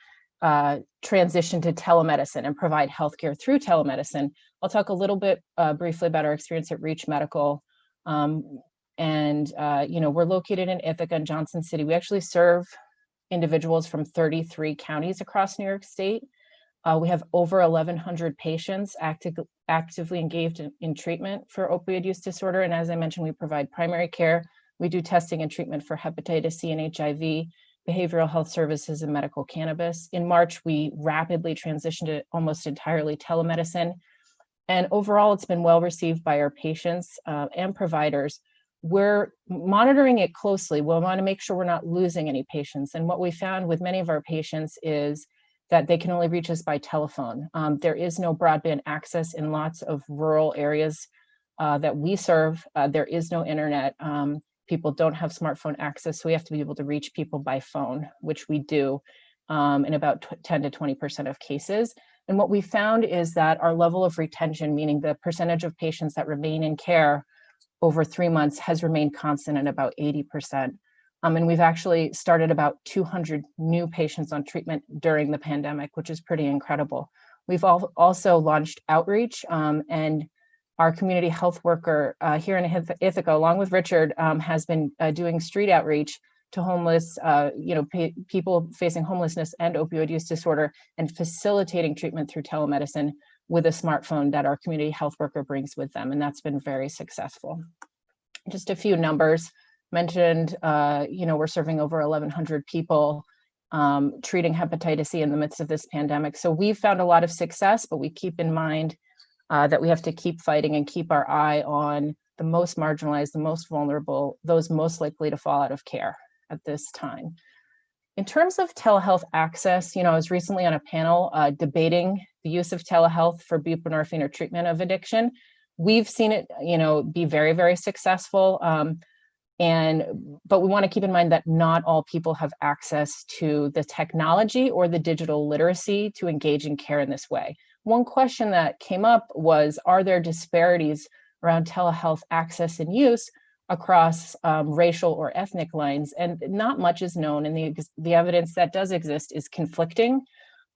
transition to telemedicine and provide healthcare through telemedicine. I'll talk a little bit briefly about our experience at Reach Medical. We're located in Ithaca and Johnson City. We actually serve individuals from 33 counties across New York State. We have over 1,100 patients actively engaged in treatment for opioid use disorder. And as I mentioned, we provide primary care. We do testing and treatment for hepatitis C and HIV, behavioral health services, and medical cannabis. In March, we rapidly transitioned to almost entirely telemedicine. And overall, it's been well received by our patients and providers. We're monitoring it closely. We'll want to make sure we're not losing any patients. And what we found with many of our patients is that they can only reach us by telephone. There is no broadband access in lots of rural areas that we serve. There is no internet. People don't have smartphone access, so we have to be able to reach people by phone, which we do in about 10 to 20% of cases. And what we found is that our level of retention, meaning the percentage of patients that remain in care over 3 months, has remained constant at about 80%. And we've actually started about 200 new patients on treatment during the pandemic, which is pretty incredible. We've also launched outreach, and our community health worker here in Ithaca, along with Richard, has been doing street outreach to homeless, people facing homelessness and opioid use disorder, and facilitating treatment through telemedicine with a smartphone that our community health worker brings with them. And that's been very successful. Just a few numbers mentioned, we're serving over 1,100 people treating hepatitis C in the midst of this pandemic. So we've found a lot of success, but we keep in mind that we have to keep fighting and keep our eye on the most marginalized, the most vulnerable, those most likely to fall out of care at this time. In terms of telehealth access, I was recently on a panel debating the use of telehealth for buprenorphine or treatment of addiction. We've seen it, be very, very successful. But we want to keep in mind that not all people have access to the technology or the digital literacy to engage in care in this way. One question that came up was, are there disparities around telehealth access and use across racial or ethnic lines? And not much is known, and the evidence that does exist is conflicting.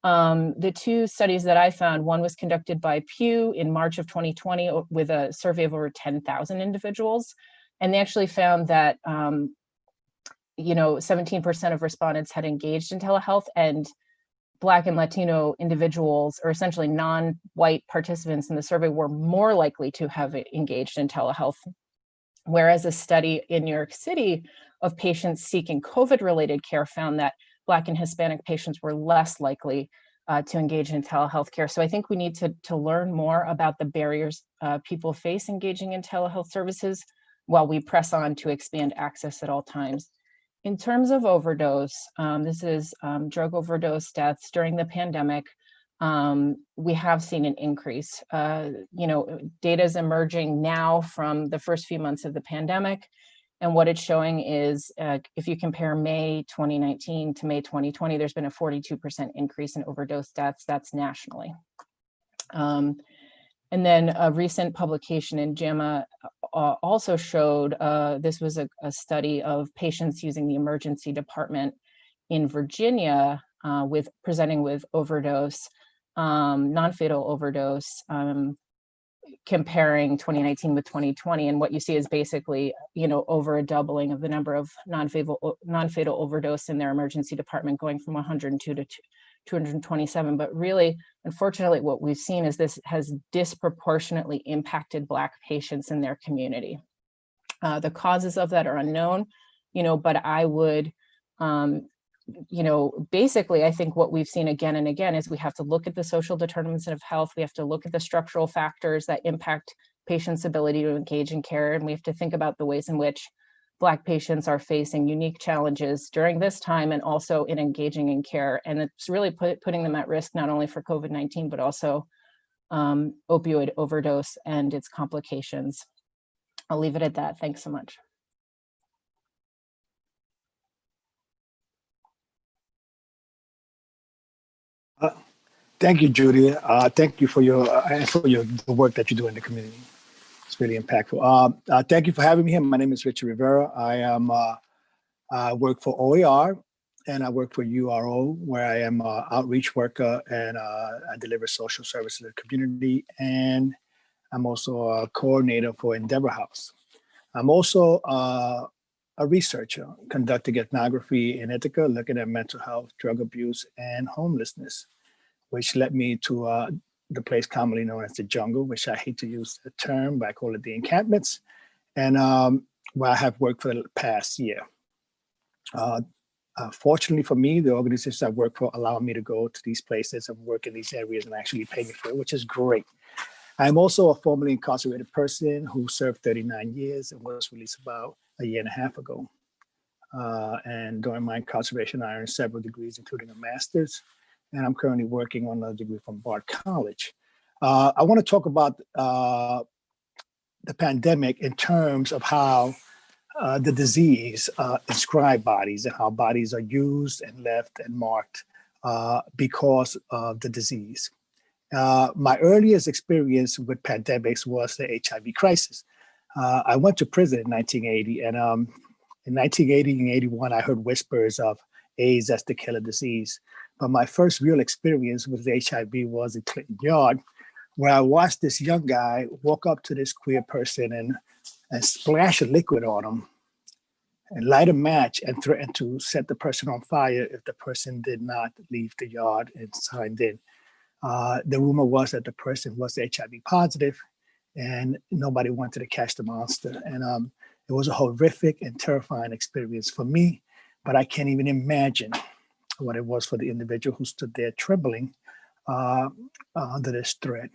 The two studies that I found, one was conducted by Pew in March of 2020 with a survey of over 10,000 individuals. And they actually found that 17% of respondents had engaged in telehealth, and Black and Latino individuals, or essentially non-white participants in the survey, were more likely to have engaged in telehealth. Whereas a study in New York City of patients seeking COVID-related care found that Black and Hispanic patients were less likely to engage in telehealth care. So I think we need to learn more about the barriers people face engaging in telehealth services while we press on to expand access at all times. In terms of overdose, this is drug overdose deaths during the pandemic. We have seen an increase. Data is emerging now from the first few months of the pandemic. And what it's showing is, if you compare May 2019 to May 2020, there's been a 42% increase in overdose deaths. That's nationally. And then a recent publication in JAMA also showed, this was a study of patients using the emergency department in Virginia presenting with overdose, non-fatal overdose, comparing 2019 with 2020. And what you see is basically, over a doubling of the number of non-fatal overdose in their emergency department, going from 102 to 227. But really, unfortunately, what we've seen is this has disproportionately impacted Black patients in their community. The causes of that are unknown, but I would, basically, I think what we've seen again and again is we have to look at the social determinants of health. We have to look at the structural factors that impact patients' ability to engage in care. And we have to think about the ways in which Black patients are facing unique challenges during this time and also in engaging in care. And it's really putting them at risk, not only for COVID-19, but also opioid overdose and its complications. I'll leave it at that. Thanks so much. Thank you, Judy. Thank you for the work that you do in the community. It's really impactful. Thank you for having me here. My name is Richard Rivera. I work for OER and I work for URO, where I am an outreach worker and I deliver social services to the community. And I'm also a coordinator for Endeavor House. I'm also a researcher conducting ethnography in Ithaca, looking at mental health, drug abuse, and homelessness, which led me to the place commonly known as the jungle, which I hate to use the term, but I call it the encampments, and where I have worked for the past year. Fortunately for me, the organizations I work for allow me to go to these places and work in these areas and actually pay me for it, which is great. I'm also a formerly incarcerated person who served 39 years and was released about a year and a half ago. And during my incarceration, I earned several degrees, including a master's. And I'm currently working on a degree from Bard College. I want to talk about the pandemic in terms of how the disease inscribed bodies and how bodies are used and left and marked because of the disease. My earliest experience with pandemics was the HIV crisis. I went to prison in 1980, and in 1980 and 81, I heard whispers of AIDS as the killer disease. But my first real experience with HIV was in Clinton Yard, where I watched this young guy walk up to this queer person and splash a liquid on him and light a match and threaten to set the person on fire if the person did not leave the yard and signed in. The rumor was that the person was HIV positive and nobody wanted to catch the monster. And it was a horrific and terrifying experience for me, but I can't even imagine what it was for the individual who stood there trembling under this threat.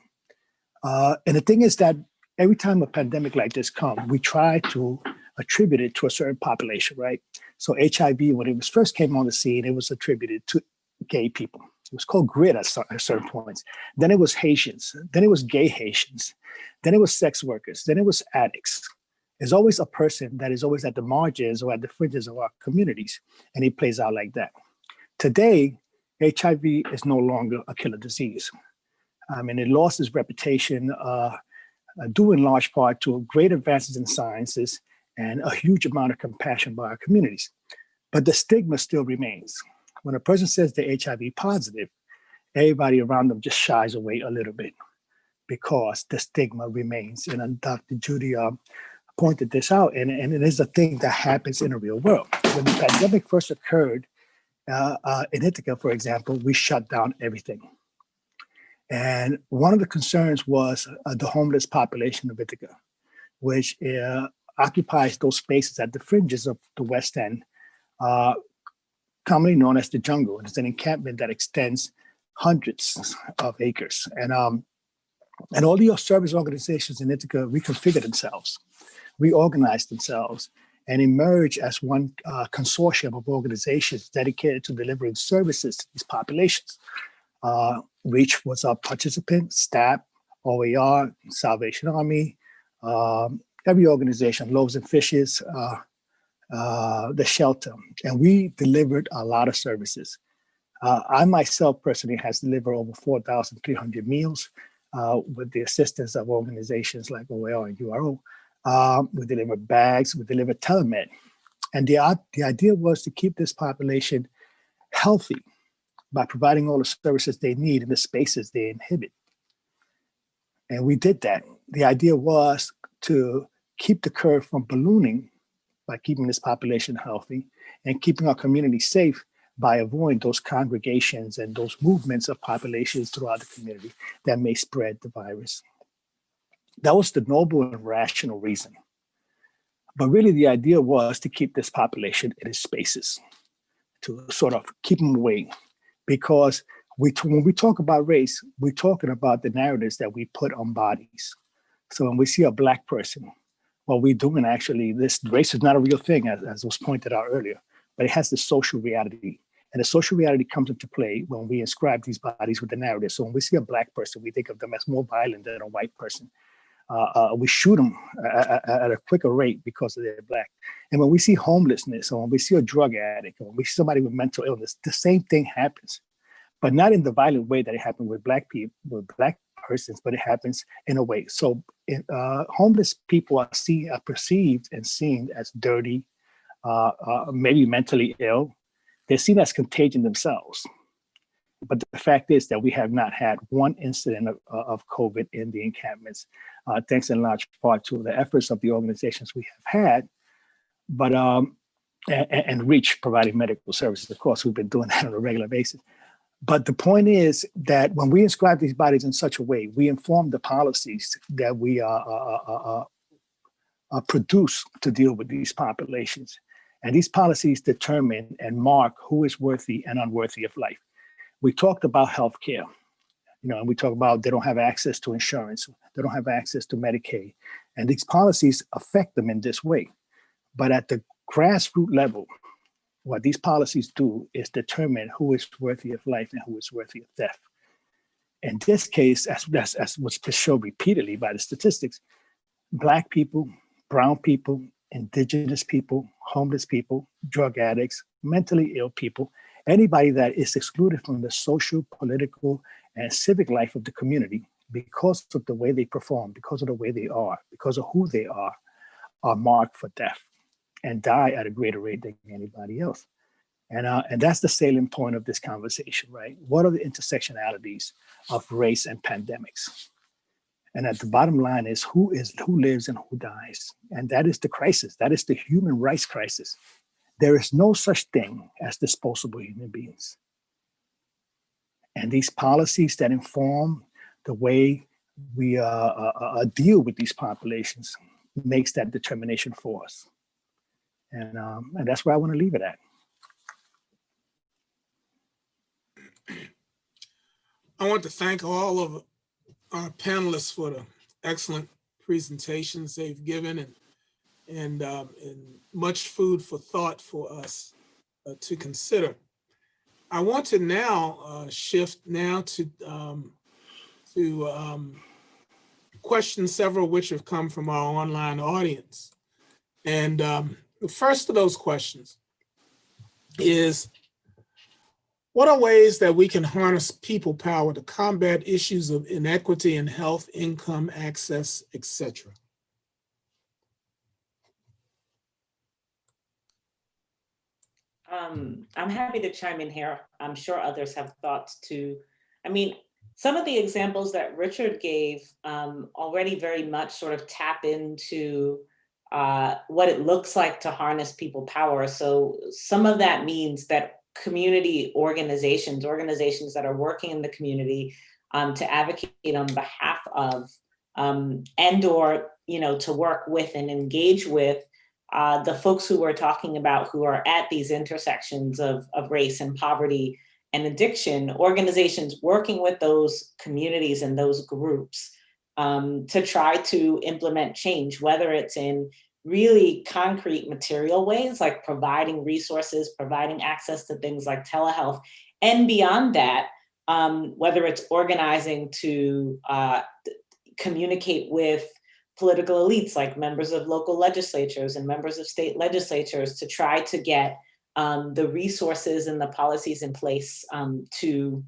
And the thing is that every time a pandemic like this comes, we try to attribute it to a certain population, right? So HIV, when it was first came on the scene, it was attributed to gay people. It was called GRID at certain points. Then it was Haitians. Then it was gay Haitians. Then it was sex workers. Then it was addicts. There's always a person that is always at the margins or at the fringes of our communities, and it plays out like that. Today, HIV is no longer a killer disease. I mean, it lost its reputation due in large part to great advances in sciences and a huge amount of compassion by our communities. But the stigma still remains. When a person says they're HIV positive, everybody around them just shies away a little bit because the stigma remains. And Dr. Judy pointed this out, and it is a thing that happens in the real world. When the pandemic first occurred in Ithaca, for example, we shut down everything. And one of the concerns was the homeless population of Ithaca, which occupies those spaces at the fringes of the West End, commonly known as the jungle. It's an encampment that extends hundreds of acres. And all the service organizations in Ithaca reconfigured themselves, reorganized themselves, and emerged as one consortium of organizations dedicated to delivering services to these populations. Reach was a participant, STAP, OAR, Salvation Army, every organization, Loaves and Fishes, the shelter, and we delivered a lot of services. I myself personally has delivered over 4,300 meals with the assistance of organizations like OAR and URO. We delivered bags, we delivered telemed. And the idea was to keep this population healthy by providing all the services they need in the spaces they inhabit. And we did that. The idea was to keep the curve from ballooning by keeping this population healthy and keeping our community safe by avoiding those congregations and those movements of populations throughout the community that may spread the virus. That was the noble and rational reason. But really the idea was to keep this population in its spaces, to sort of keep them away. Because when we talk about race, we're talking about the narratives that we put on bodies. So when we see a Black person, what we're doing actually, this race is not a real thing, as was pointed out earlier, but it has the social reality. And the social reality comes into play when we inscribe these bodies with the narrative. So when we see a Black person, we think of them as more violent than a white person. We shoot them at a quicker rate because they're Black. And when we see homelessness, or when we see a drug addict, or when we see somebody with mental illness, the same thing happens, but not in the violent way that it happened with Black people, with Black persons, but it happens in a way. So homeless people are perceived and seen as dirty, maybe mentally ill. They're seen as contagion themselves. But the fact is that we have not had one incident of COVID in the encampments, thanks in large part to the efforts of the organizations we have had, but and Reach providing medical services. Of course, we've been doing that on a regular basis. But the point is that when we inscribe these bodies in such a way, we inform the policies that we produce to deal with these populations. And these policies determine and mark who is worthy and unworthy of life. We talked about healthcare, and we talk about they don't have access to insurance, they don't have access to Medicaid, and these policies affect them in this way. But at the grassroots level, what these policies do is determine who is worthy of life and who is worthy of death. In this case, as was shown repeatedly by the statistics, Black people, brown people, indigenous people, homeless people, drug addicts, mentally ill people, anybody that is excluded from the social, political, and civic life of the community because of the way they perform, because of the way they are, because of who they are marked for death and die at a greater rate than anybody else. And that's the salient point of this conversation, right? What are the intersectionalities of race and pandemics? And at the bottom line is who lives and who dies. And that is the crisis. That is the human rights crisis. There is no such thing as disposable human beings. And these policies that inform the way we deal with these populations makes that determination for us. And that's where I want to leave it at. I want to thank all of our panelists for the excellent presentations they've given and much food for thought for us to consider. I want to now shift now to questions, several of which have come from our online audience. And the first of those questions is, what are ways that we can harness people power to combat issues of inequity in health, income, access, etc.? I'm happy to chime in here. I'm sure others have thoughts too. I mean, some of the examples that Richard gave already very much sort of tap into what it looks like to harness people power. So some of that means that community organizations that are working in the community to advocate on behalf of and or, you know, to work with and engage with the folks who we're talking about who are at these intersections of race and poverty and addiction, organizations working with those communities and those groups to try to implement change, whether it's in really concrete material ways, like providing resources, providing access to things like telehealth, and beyond that, whether it's organizing to communicate with political elites like members of local legislatures and members of state legislatures to try to get the resources and the policies in place to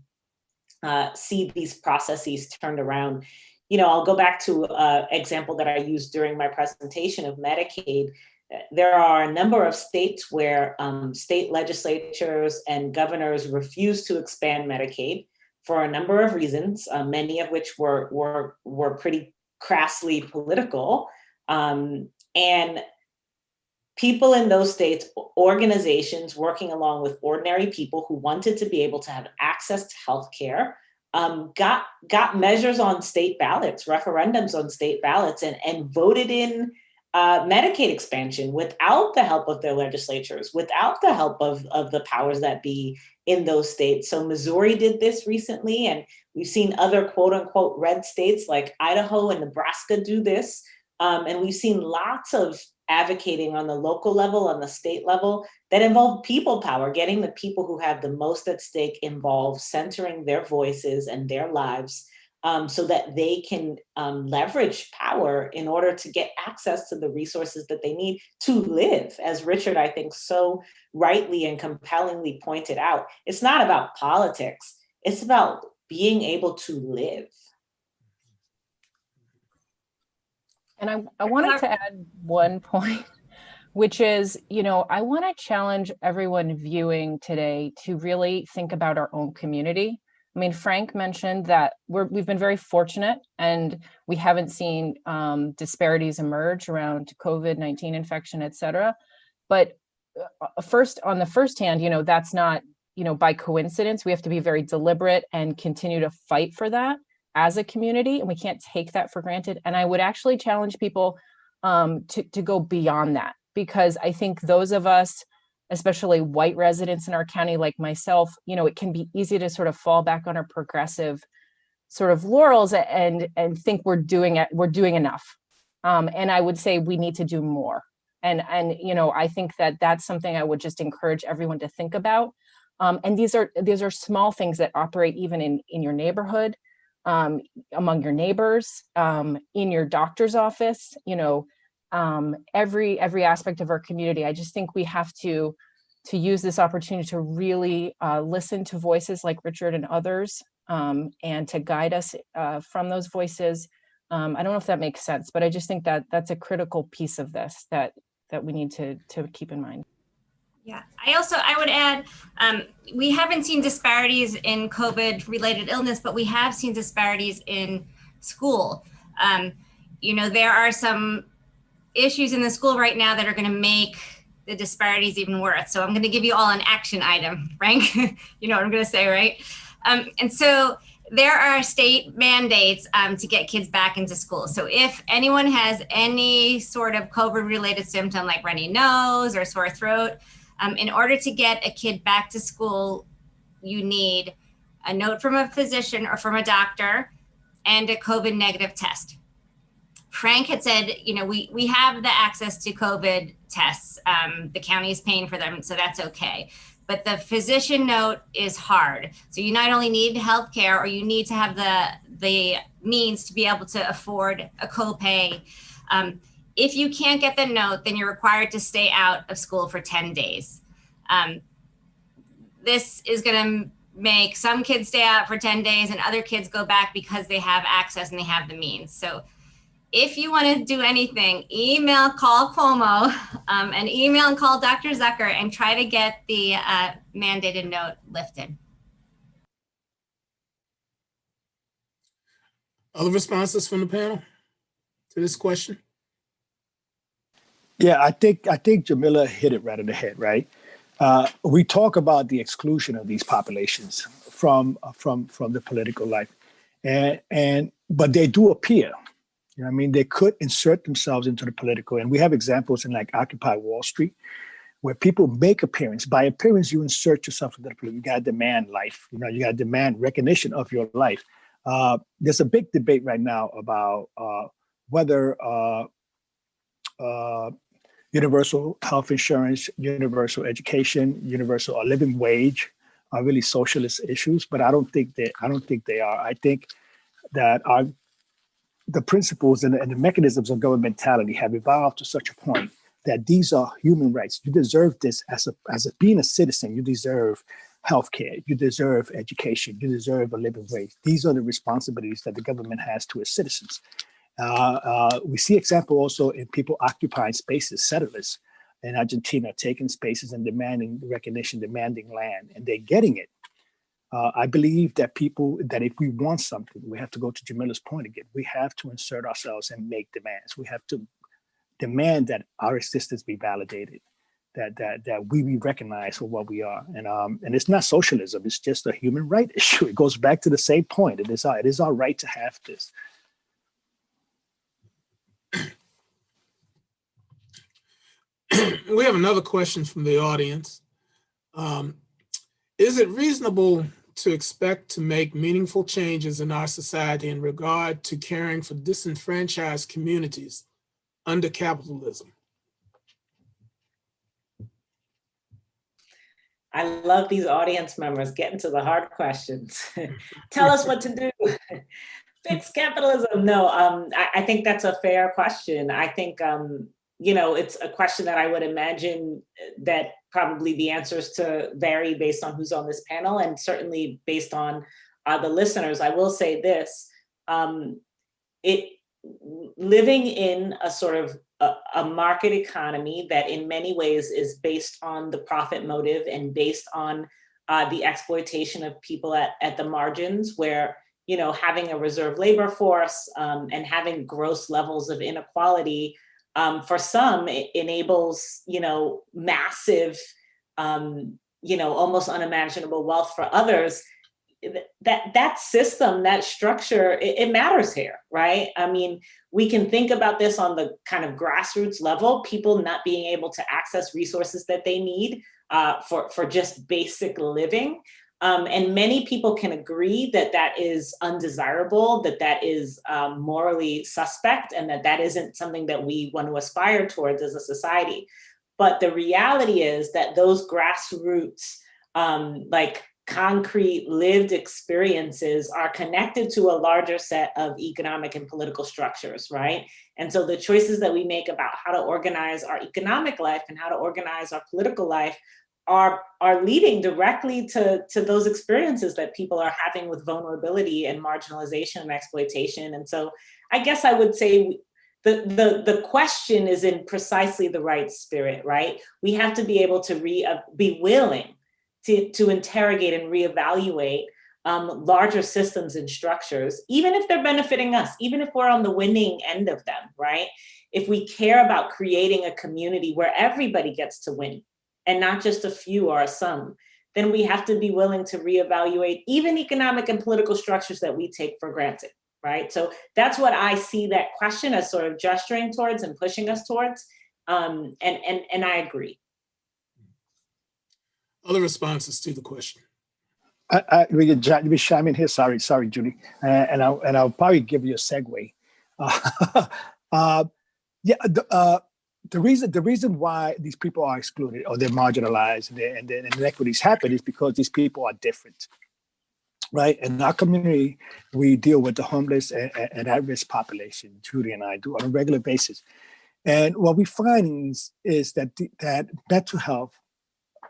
see these processes turned around. You know, I'll go back to an example that I used during my presentation of Medicaid. There are a number of states where state legislatures and governors refuse to expand Medicaid for a number of reasons, many of which were pretty crassly political. And people in those states, organizations working along with ordinary people who wanted to be able to have access to healthcare, got measures on state ballots, referendums on state ballots, and voted in Medicaid expansion without the help of their legislatures, without the help of the powers that be in those states. So Missouri did this recently, and we've seen other quote unquote red states like Idaho and Nebraska do this. And we've seen lots of advocating on the local level, on the state level, that involve people power, getting the people who have the most at stake involved, centering their voices and their lives so that they can leverage power in order to get access to the resources that they need to live. As Richard, I think, so rightly and compellingly pointed out, it's not about politics, it's about being able to live. And I wanted to add one point, which is, you know, I want to challenge everyone viewing today to really think about our own community. I mean, Frank mentioned that we've been very fortunate and we haven't seen disparities emerge around COVID-19 infection, et cetera. But on the first hand, you know, that's not, you know, by coincidence. We have to be very deliberate and continue to fight for that as a community, and we can't take that for granted. And I would actually challenge people to go beyond that, because I think those of us, especially white residents in our county like myself, you know, it can be easy to sort of fall back on our progressive sort of laurels and think we're doing enough. And I would say we need to do more. And you know, I think that that's something I would just encourage everyone to think about. And these are small things that operate even in your neighborhood, among your neighbors, in your doctor's office, you know, every aspect of our community. I just think we have to use this opportunity to really listen to voices like Richard and others, and to guide us from those voices. I don't know if that makes sense, but I just think that that's a critical piece of this that we need to keep in mind. Yeah, I would add, we haven't seen disparities in COVID-related illness, but we have seen disparities in school. You know, there are some issues in the school right now that are going to make the disparities even worse. So I'm going to give you all an action item, Frank. You know what I'm going to say, right? And so there are state mandates to get kids back into school. So if anyone has any sort of COVID-related symptom like runny nose or sore throat, in order to get a kid back to school, you need a note from a physician or from a doctor and a COVID negative test Frank had said, we have the access to COVID tests. The county is paying for them, so that's okay. But the physician note is hard. So you not only need healthcare, or you need to have the means to be able to afford a copay. If you can't get the note, then you're required to stay out of school for 10 days. This is going to make some kids stay out for 10 days and other kids go back because they have access and they have the means. So if you want to do anything, call Cuomo, and email and call Dr. Zucker and try to get the mandated note lifted. Other responses from the panel to this question? Yeah, I think Jamila hit it right on the head, right? We talk about the exclusion of these populations from the political life, but they do appear. You know what I mean? They could insert themselves into the political, and we have examples in like Occupy Wall Street, where people make appearance. By appearance, you insert yourself into the political. You got to demand life. You got to demand recognition of your life. There's a big debate right now about whether universal health insurance, universal education, universal living wage are really socialist issues, but I don't think they are. I think that the principles and the mechanisms of governmentality have evolved to such a point that these are human rights. You deserve this as being a citizen. You deserve healthcare. You deserve education. You deserve a living wage. These are the responsibilities that the government has to its citizens. We see example also in people occupying spaces, settlers in Argentina taking spaces and demanding recognition, demanding land, and they're getting it. I believe that if we want something, we have to go to Jamila's point again. We have to insert ourselves and make demands. We have to demand that our existence be validated, that we be recognized for what we are. And it's not socialism, it's just a human right issue. It goes back to the same point. It is our right to have this. We have another question from the audience. Is it reasonable to expect to make meaningful changes in our society in regard to caring for disenfranchised communities under capitalism? I love these audience members getting to the hard questions. Tell us what to do. Fix capitalism. No, I think that's a fair question. I think, it's a question that I would imagine that probably the answers to vary based on who's on this panel, and certainly based on the listeners. I will say this, living in a sort of a market economy that in many ways is based on the profit motive and based on the exploitation of people at the margins, where having a reserve labor force and having gross levels of inequality, for some, it enables, massive, almost unimaginable wealth for others. That system, that structure, it matters here, right? I mean, we can think about this on the kind of grassroots level, people not being able to access resources that they need for just basic living. And many people can agree that is undesirable, that is morally suspect, and that isn't something that we want to aspire towards as a society. But the reality is that those grassroots, concrete lived experiences are connected to a larger set of economic and political structures, right? And so the choices that we make about how to organize our economic life and how to organize our political life are leading directly to those experiences that people are having with vulnerability and marginalization and exploitation. And so I guess I would say the question is in precisely the right spirit, right? We have to be able to be willing to interrogate and reevaluate larger systems and structures, even if they're benefiting us, even if we're on the winning end of them, right? If we care about creating a community where everybody gets to win, and not just a few or a some, then we have to be willing to reevaluate even economic and political structures that we take for granted, right? So that's what I see that question as sort of gesturing towards and pushing us towards, and I agree. Other responses to the question? We chime in here. Sorry, Judy, and I'll probably give you a segue. Yeah, the reason why these people are excluded or they're marginalized and inequities happen is because these people are different, right? In our community, we deal with the homeless and at-risk population. Judy and I do on a regular basis, and what we find is that that mental health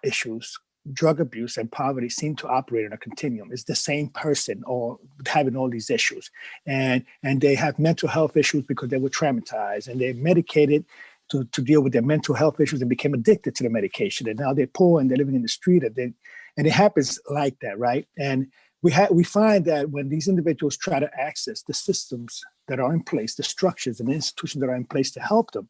issues, drug abuse, and poverty seem to operate on a continuum. It's the same person or having all these issues, and they have mental health issues because they were traumatized and they're medicated to deal with their mental health issues and became addicted to the medication. And now they're poor and they're living in the street, and it happens like that, right? And we find that when these individuals try to access the systems that are in place, the structures and the institutions that are in place to help them,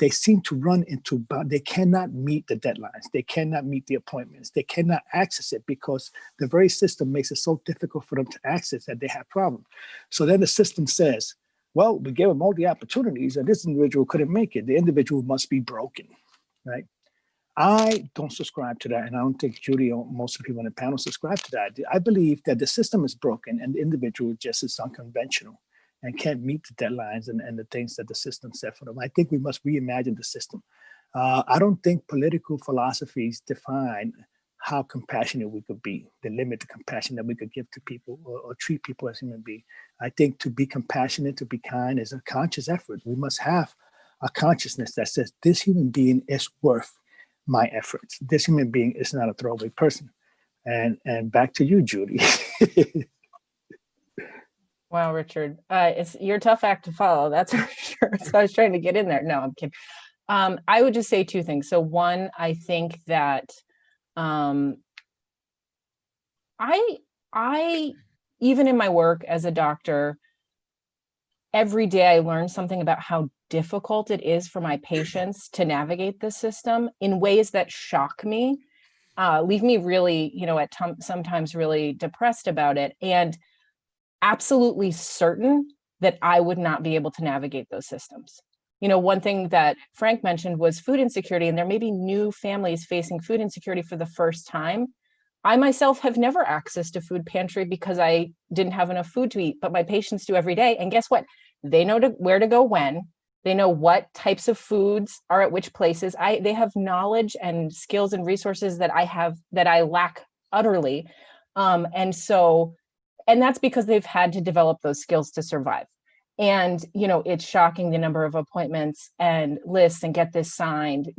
they seem to run into, they cannot meet the deadlines. They cannot meet the appointments. They cannot access it because the very system makes it so difficult for them to access that they have problems. So then the system says, well, we gave them all the opportunities and this individual couldn't make it. The individual must be broken, right? I don't subscribe to that. And I don't think Judy or most of the people on the panel subscribe to that. I believe that the system is broken and the individual just is unconventional and can't meet the deadlines and the things that the system set for them. I think we must reimagine the system. I don't think political philosophies define how compassionate we could be, the limit the compassion that we could give to people or treat people as human beings. I think to be compassionate, to be kind is a conscious effort. We must have a consciousness that says this human being is worth my efforts. This human being is not a throwaway person. And back to you, Judy. Wow, Richard, you're a tough act to follow, that's for sure. So I was trying to get in there. No, I'm kidding. I would just say two things. So one, I think that I even in my work as a doctor, every day I learn something about how difficult it is for my patients to navigate the system in ways that shock me, leave me really, sometimes really depressed about it, and absolutely certain that I would not be able to navigate those systems. One thing that Frank mentioned was food insecurity, and there may be new families facing food insecurity for the first time. I myself have never accessed a food pantry because I didn't have enough food to eat, but my patients do every day. And guess what? They know where to go when. They know what types of foods are at which places. They have knowledge and skills and resources that I lack utterly. And that's because they've had to develop those skills to survive. And, it's shocking the number of appointments and lists and get this signed.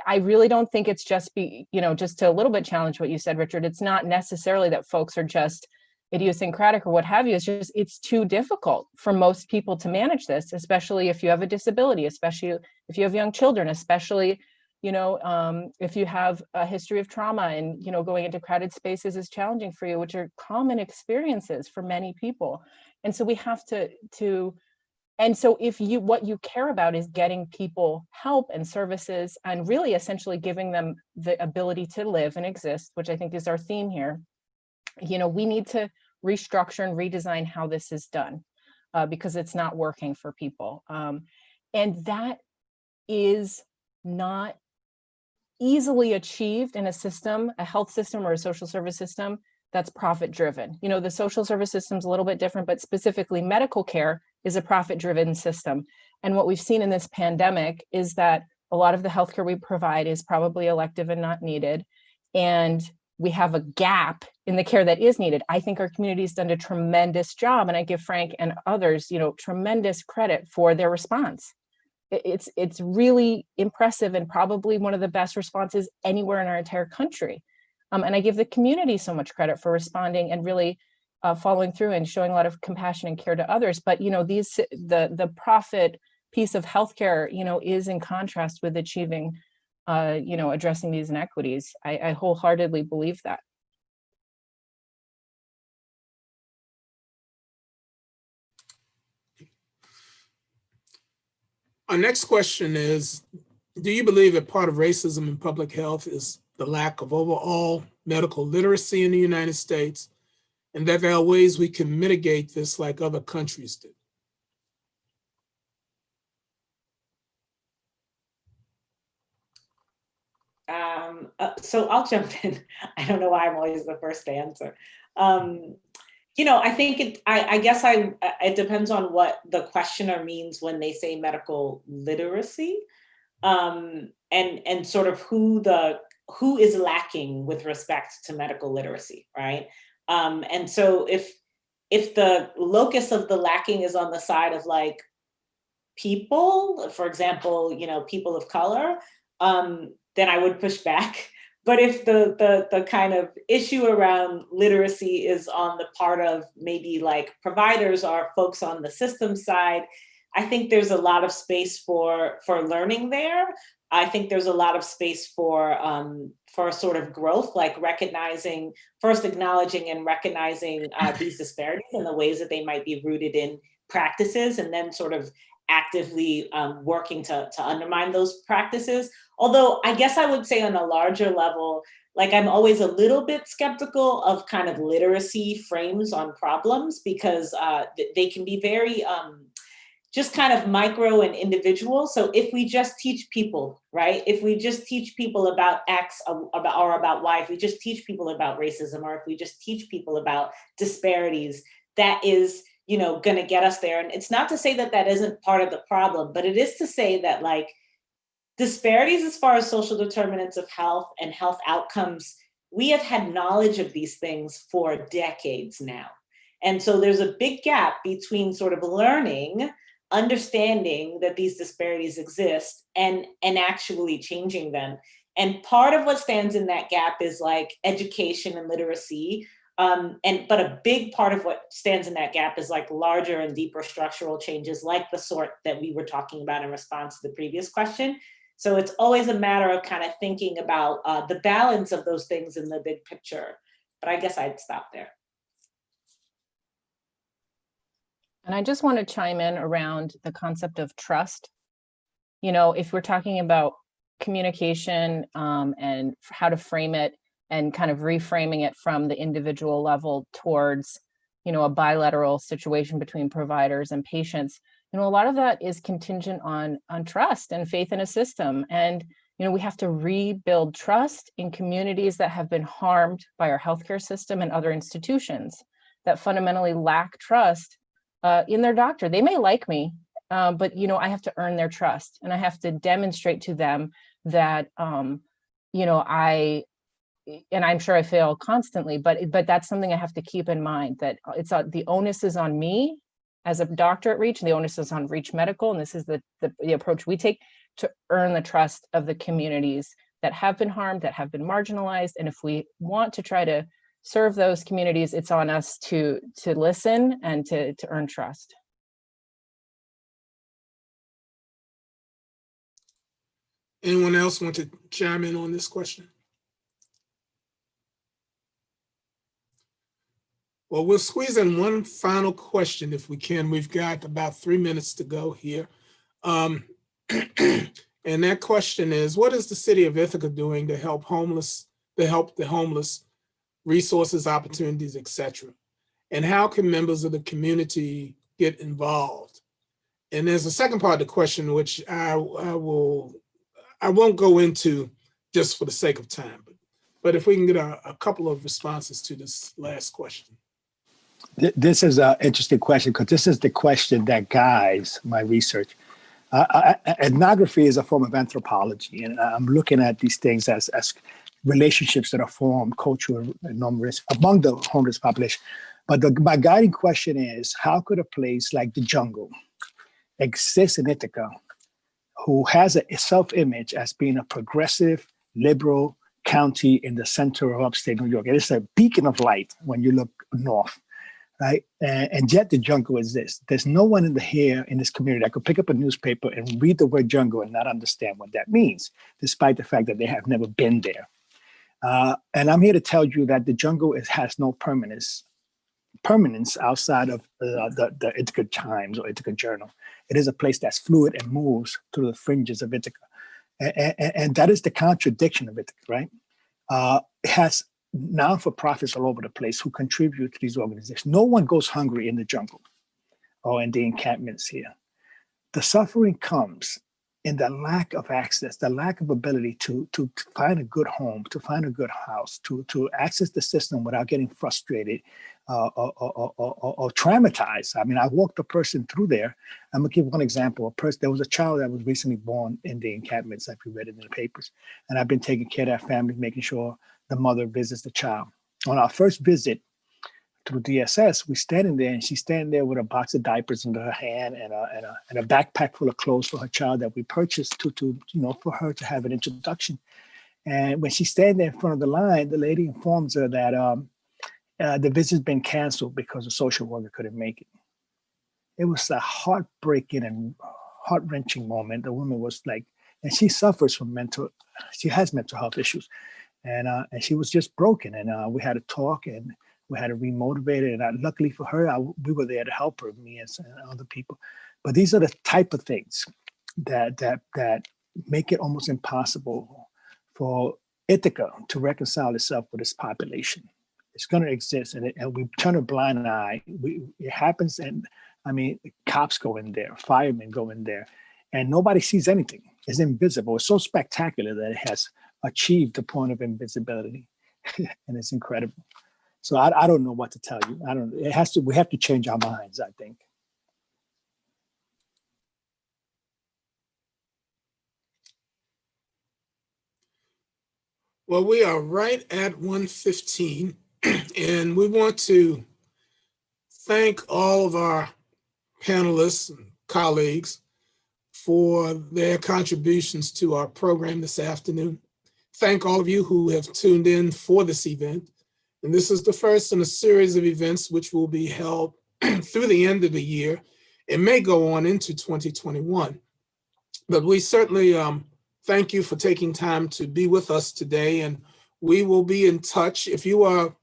I really don't think it's just just to a little bit challenge what you said, Richard, it's not necessarily that folks are just idiosyncratic or what have you. It's just, it's too difficult for most people to manage this, especially if you have a disability, especially if you have young children, especially, if you have a history of trauma and, going into crowded spaces is challenging for you, which are common experiences for many people. And so we have and so if what you care about is getting people help and services and really essentially giving them the ability to live and exist, which I think is our theme here, we need to restructure and redesign how this is done because it's not working for people. And that is not easily achieved in a health system or a social service system that's profit driven. The social service system is a little bit different, but specifically medical care is a profit driven system. And what we've seen in this pandemic is that a lot of the healthcare we provide is probably elective and not needed. And we have a gap in the care that is needed. I think our community has done a tremendous job, and I give Frank and others, tremendous credit for their response. It's really impressive and probably one of the best responses anywhere in our entire country. And I give the community so much credit for responding and really following through and showing a lot of compassion and care to others. But the profit piece of healthcare, is in contrast with achieving, addressing these inequities. I wholeheartedly believe that. Our next question is, do you believe that part of racism in public health is the lack of overall medical literacy in the United States, and that there are ways we can mitigate this like other countries do? So I'll jump in. I don't know why I'm always the first to answer. I think I guess it depends on what the questioner means when they say medical literacy, and sort of who is lacking with respect to medical literacy, right? And so if the locus of the lacking is on the side of like people, for example, people of color, then I would push back. But if the kind of issue around literacy is on the part of maybe like providers or folks on the system side, I think there's a lot of space for learning there. I think there's a lot of space for sort of growth, like acknowledging and recognizing these disparities and the ways that they might be rooted in practices, and then sort of actively working to undermine those practices. Although I guess I would say on a larger level, like I'm always a little bit skeptical of kind of literacy frames on problems, because they can be very just kind of micro and individual. So if we just teach people, right? If we just teach people about X or about Y, if we just teach people about racism, or if we just teach people about disparities, that is, going to get us there. And it's not to say that that isn't part of the problem, but it is to say that like disparities as far as social determinants of health and health outcomes, we have had knowledge of these things for decades now. And so there's a big gap between sort of learning, understanding that these disparities exist, and actually changing them. And part of what stands in that gap is like education and literacy. But a big part of what stands in that gap is like larger and deeper structural changes, like the sort that we were talking about in response to the previous question. So it's always a matter of kind of thinking about the balance of those things in the big picture. But I guess I'd stop there. And I just want to chime in around the concept of trust. If we're talking about communication and how to frame it, and kind of reframing it from the individual level towards, a bilateral situation between providers and patients, a lot of that is contingent on trust and faith in a system. And, we have to rebuild trust in communities that have been harmed by our healthcare system and other institutions that fundamentally lack trust in their doctor. They may like me, but, I have to earn their trust, and I have to demonstrate to them that, and I'm sure I fail constantly, but that's something I have to keep in mind, that it's the onus is on me as a doctor at Reach, and the onus is on Reach Medical, and this is the approach we take to earn the trust of the communities that have been harmed, that have been marginalized. And if we want to try to serve those communities, it's on us to listen and to earn trust. Anyone else want to chime in on this question? Well, we'll squeeze in one final question if we can. We've got about 3 minutes to go here. And that question is, what is the city of Ithaca doing to help the homeless, resources, opportunities, etc.? And how can members of the community get involved? And there's a second part of the question, which I won't go into just for the sake of time, but if we can get a couple of responses to this last question. This is an interesting question, because this is the question that guides my research. Ethnography is a form of anthropology, and I'm looking at these things as relationships that are formed, cultural numbers among the homeless population. But my guiding question is, how could a place like the Jungle exist in Ithaca, who has a self-image as being a progressive, liberal county in the center of upstate New York? It is a beacon of light when you look north. Right? And yet the Jungle exists. There's no one in this community that could pick up a newspaper and read the word jungle and not understand what that means, despite the fact that they have never been there. And I'm here to tell you that the Jungle has no permanence outside of the Ithaca Times or Ithaca Journal. It is a place that's fluid and moves through the fringes of Ithaca. And that is the contradiction of Ithaca, right? It has non-for-profits all over the place who contribute to these organizations. No one goes hungry in the Jungle or in the encampments here. The suffering comes and the lack of access, the lack of ability to find a good home, to find a good house, to access the system without getting frustrated or traumatized. I mean, I walked a person through there. I'm gonna give one example. There was a child that was recently born in the encampments, if you read it in the papers, and I've been taking care of that family, making sure the mother visits the child. On our first visit, through DSS, we standing there, and she's standing there with a box of diapers in her hand and a backpack full of clothes for her child that we purchased to for her to have an introduction. And when she's standing there in front of the line, the lady informs her that the visit's been canceled because the social worker couldn't make it. It was a heartbreaking and heart-wrenching moment. The woman was like, and she suffers from she has mental health issues, and she was just broken. And we had to talk, and we had to remotivate her. And luckily for her, we were there to help her, me and other people. But these are the type of things that make it almost impossible for Ithaca to reconcile itself with its population. It's going to exist, and we turn a blind eye. It happens, and I mean, cops go in there, firemen go in there, and nobody sees anything. It's invisible. It's so spectacular that it has achieved the point of invisibility, and it's incredible. So I don't know what to tell you. We have to change our minds, I think. Well, we are right at 1:15, and we want to thank all of our panelists and colleagues for their contributions to our program this afternoon. Thank all of you who have tuned in for this event. And this is the first in a series of events which will be held through the end of the year. It may go on into 2021. But we certainly thank you for taking time to be with us today, and we will be in touch. If you are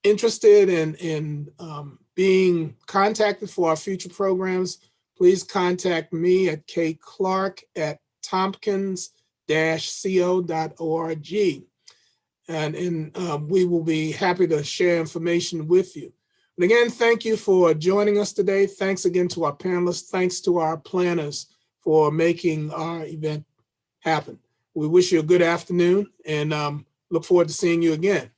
interested in being contacted for our future programs, please contact me at kclark@tompkins-co.org. And we will be happy to share information with you. And again, thank you for joining us today. Thanks again to our panelists. Thanks to our planners for making our event happen. We wish you a good afternoon, and look forward to seeing you again.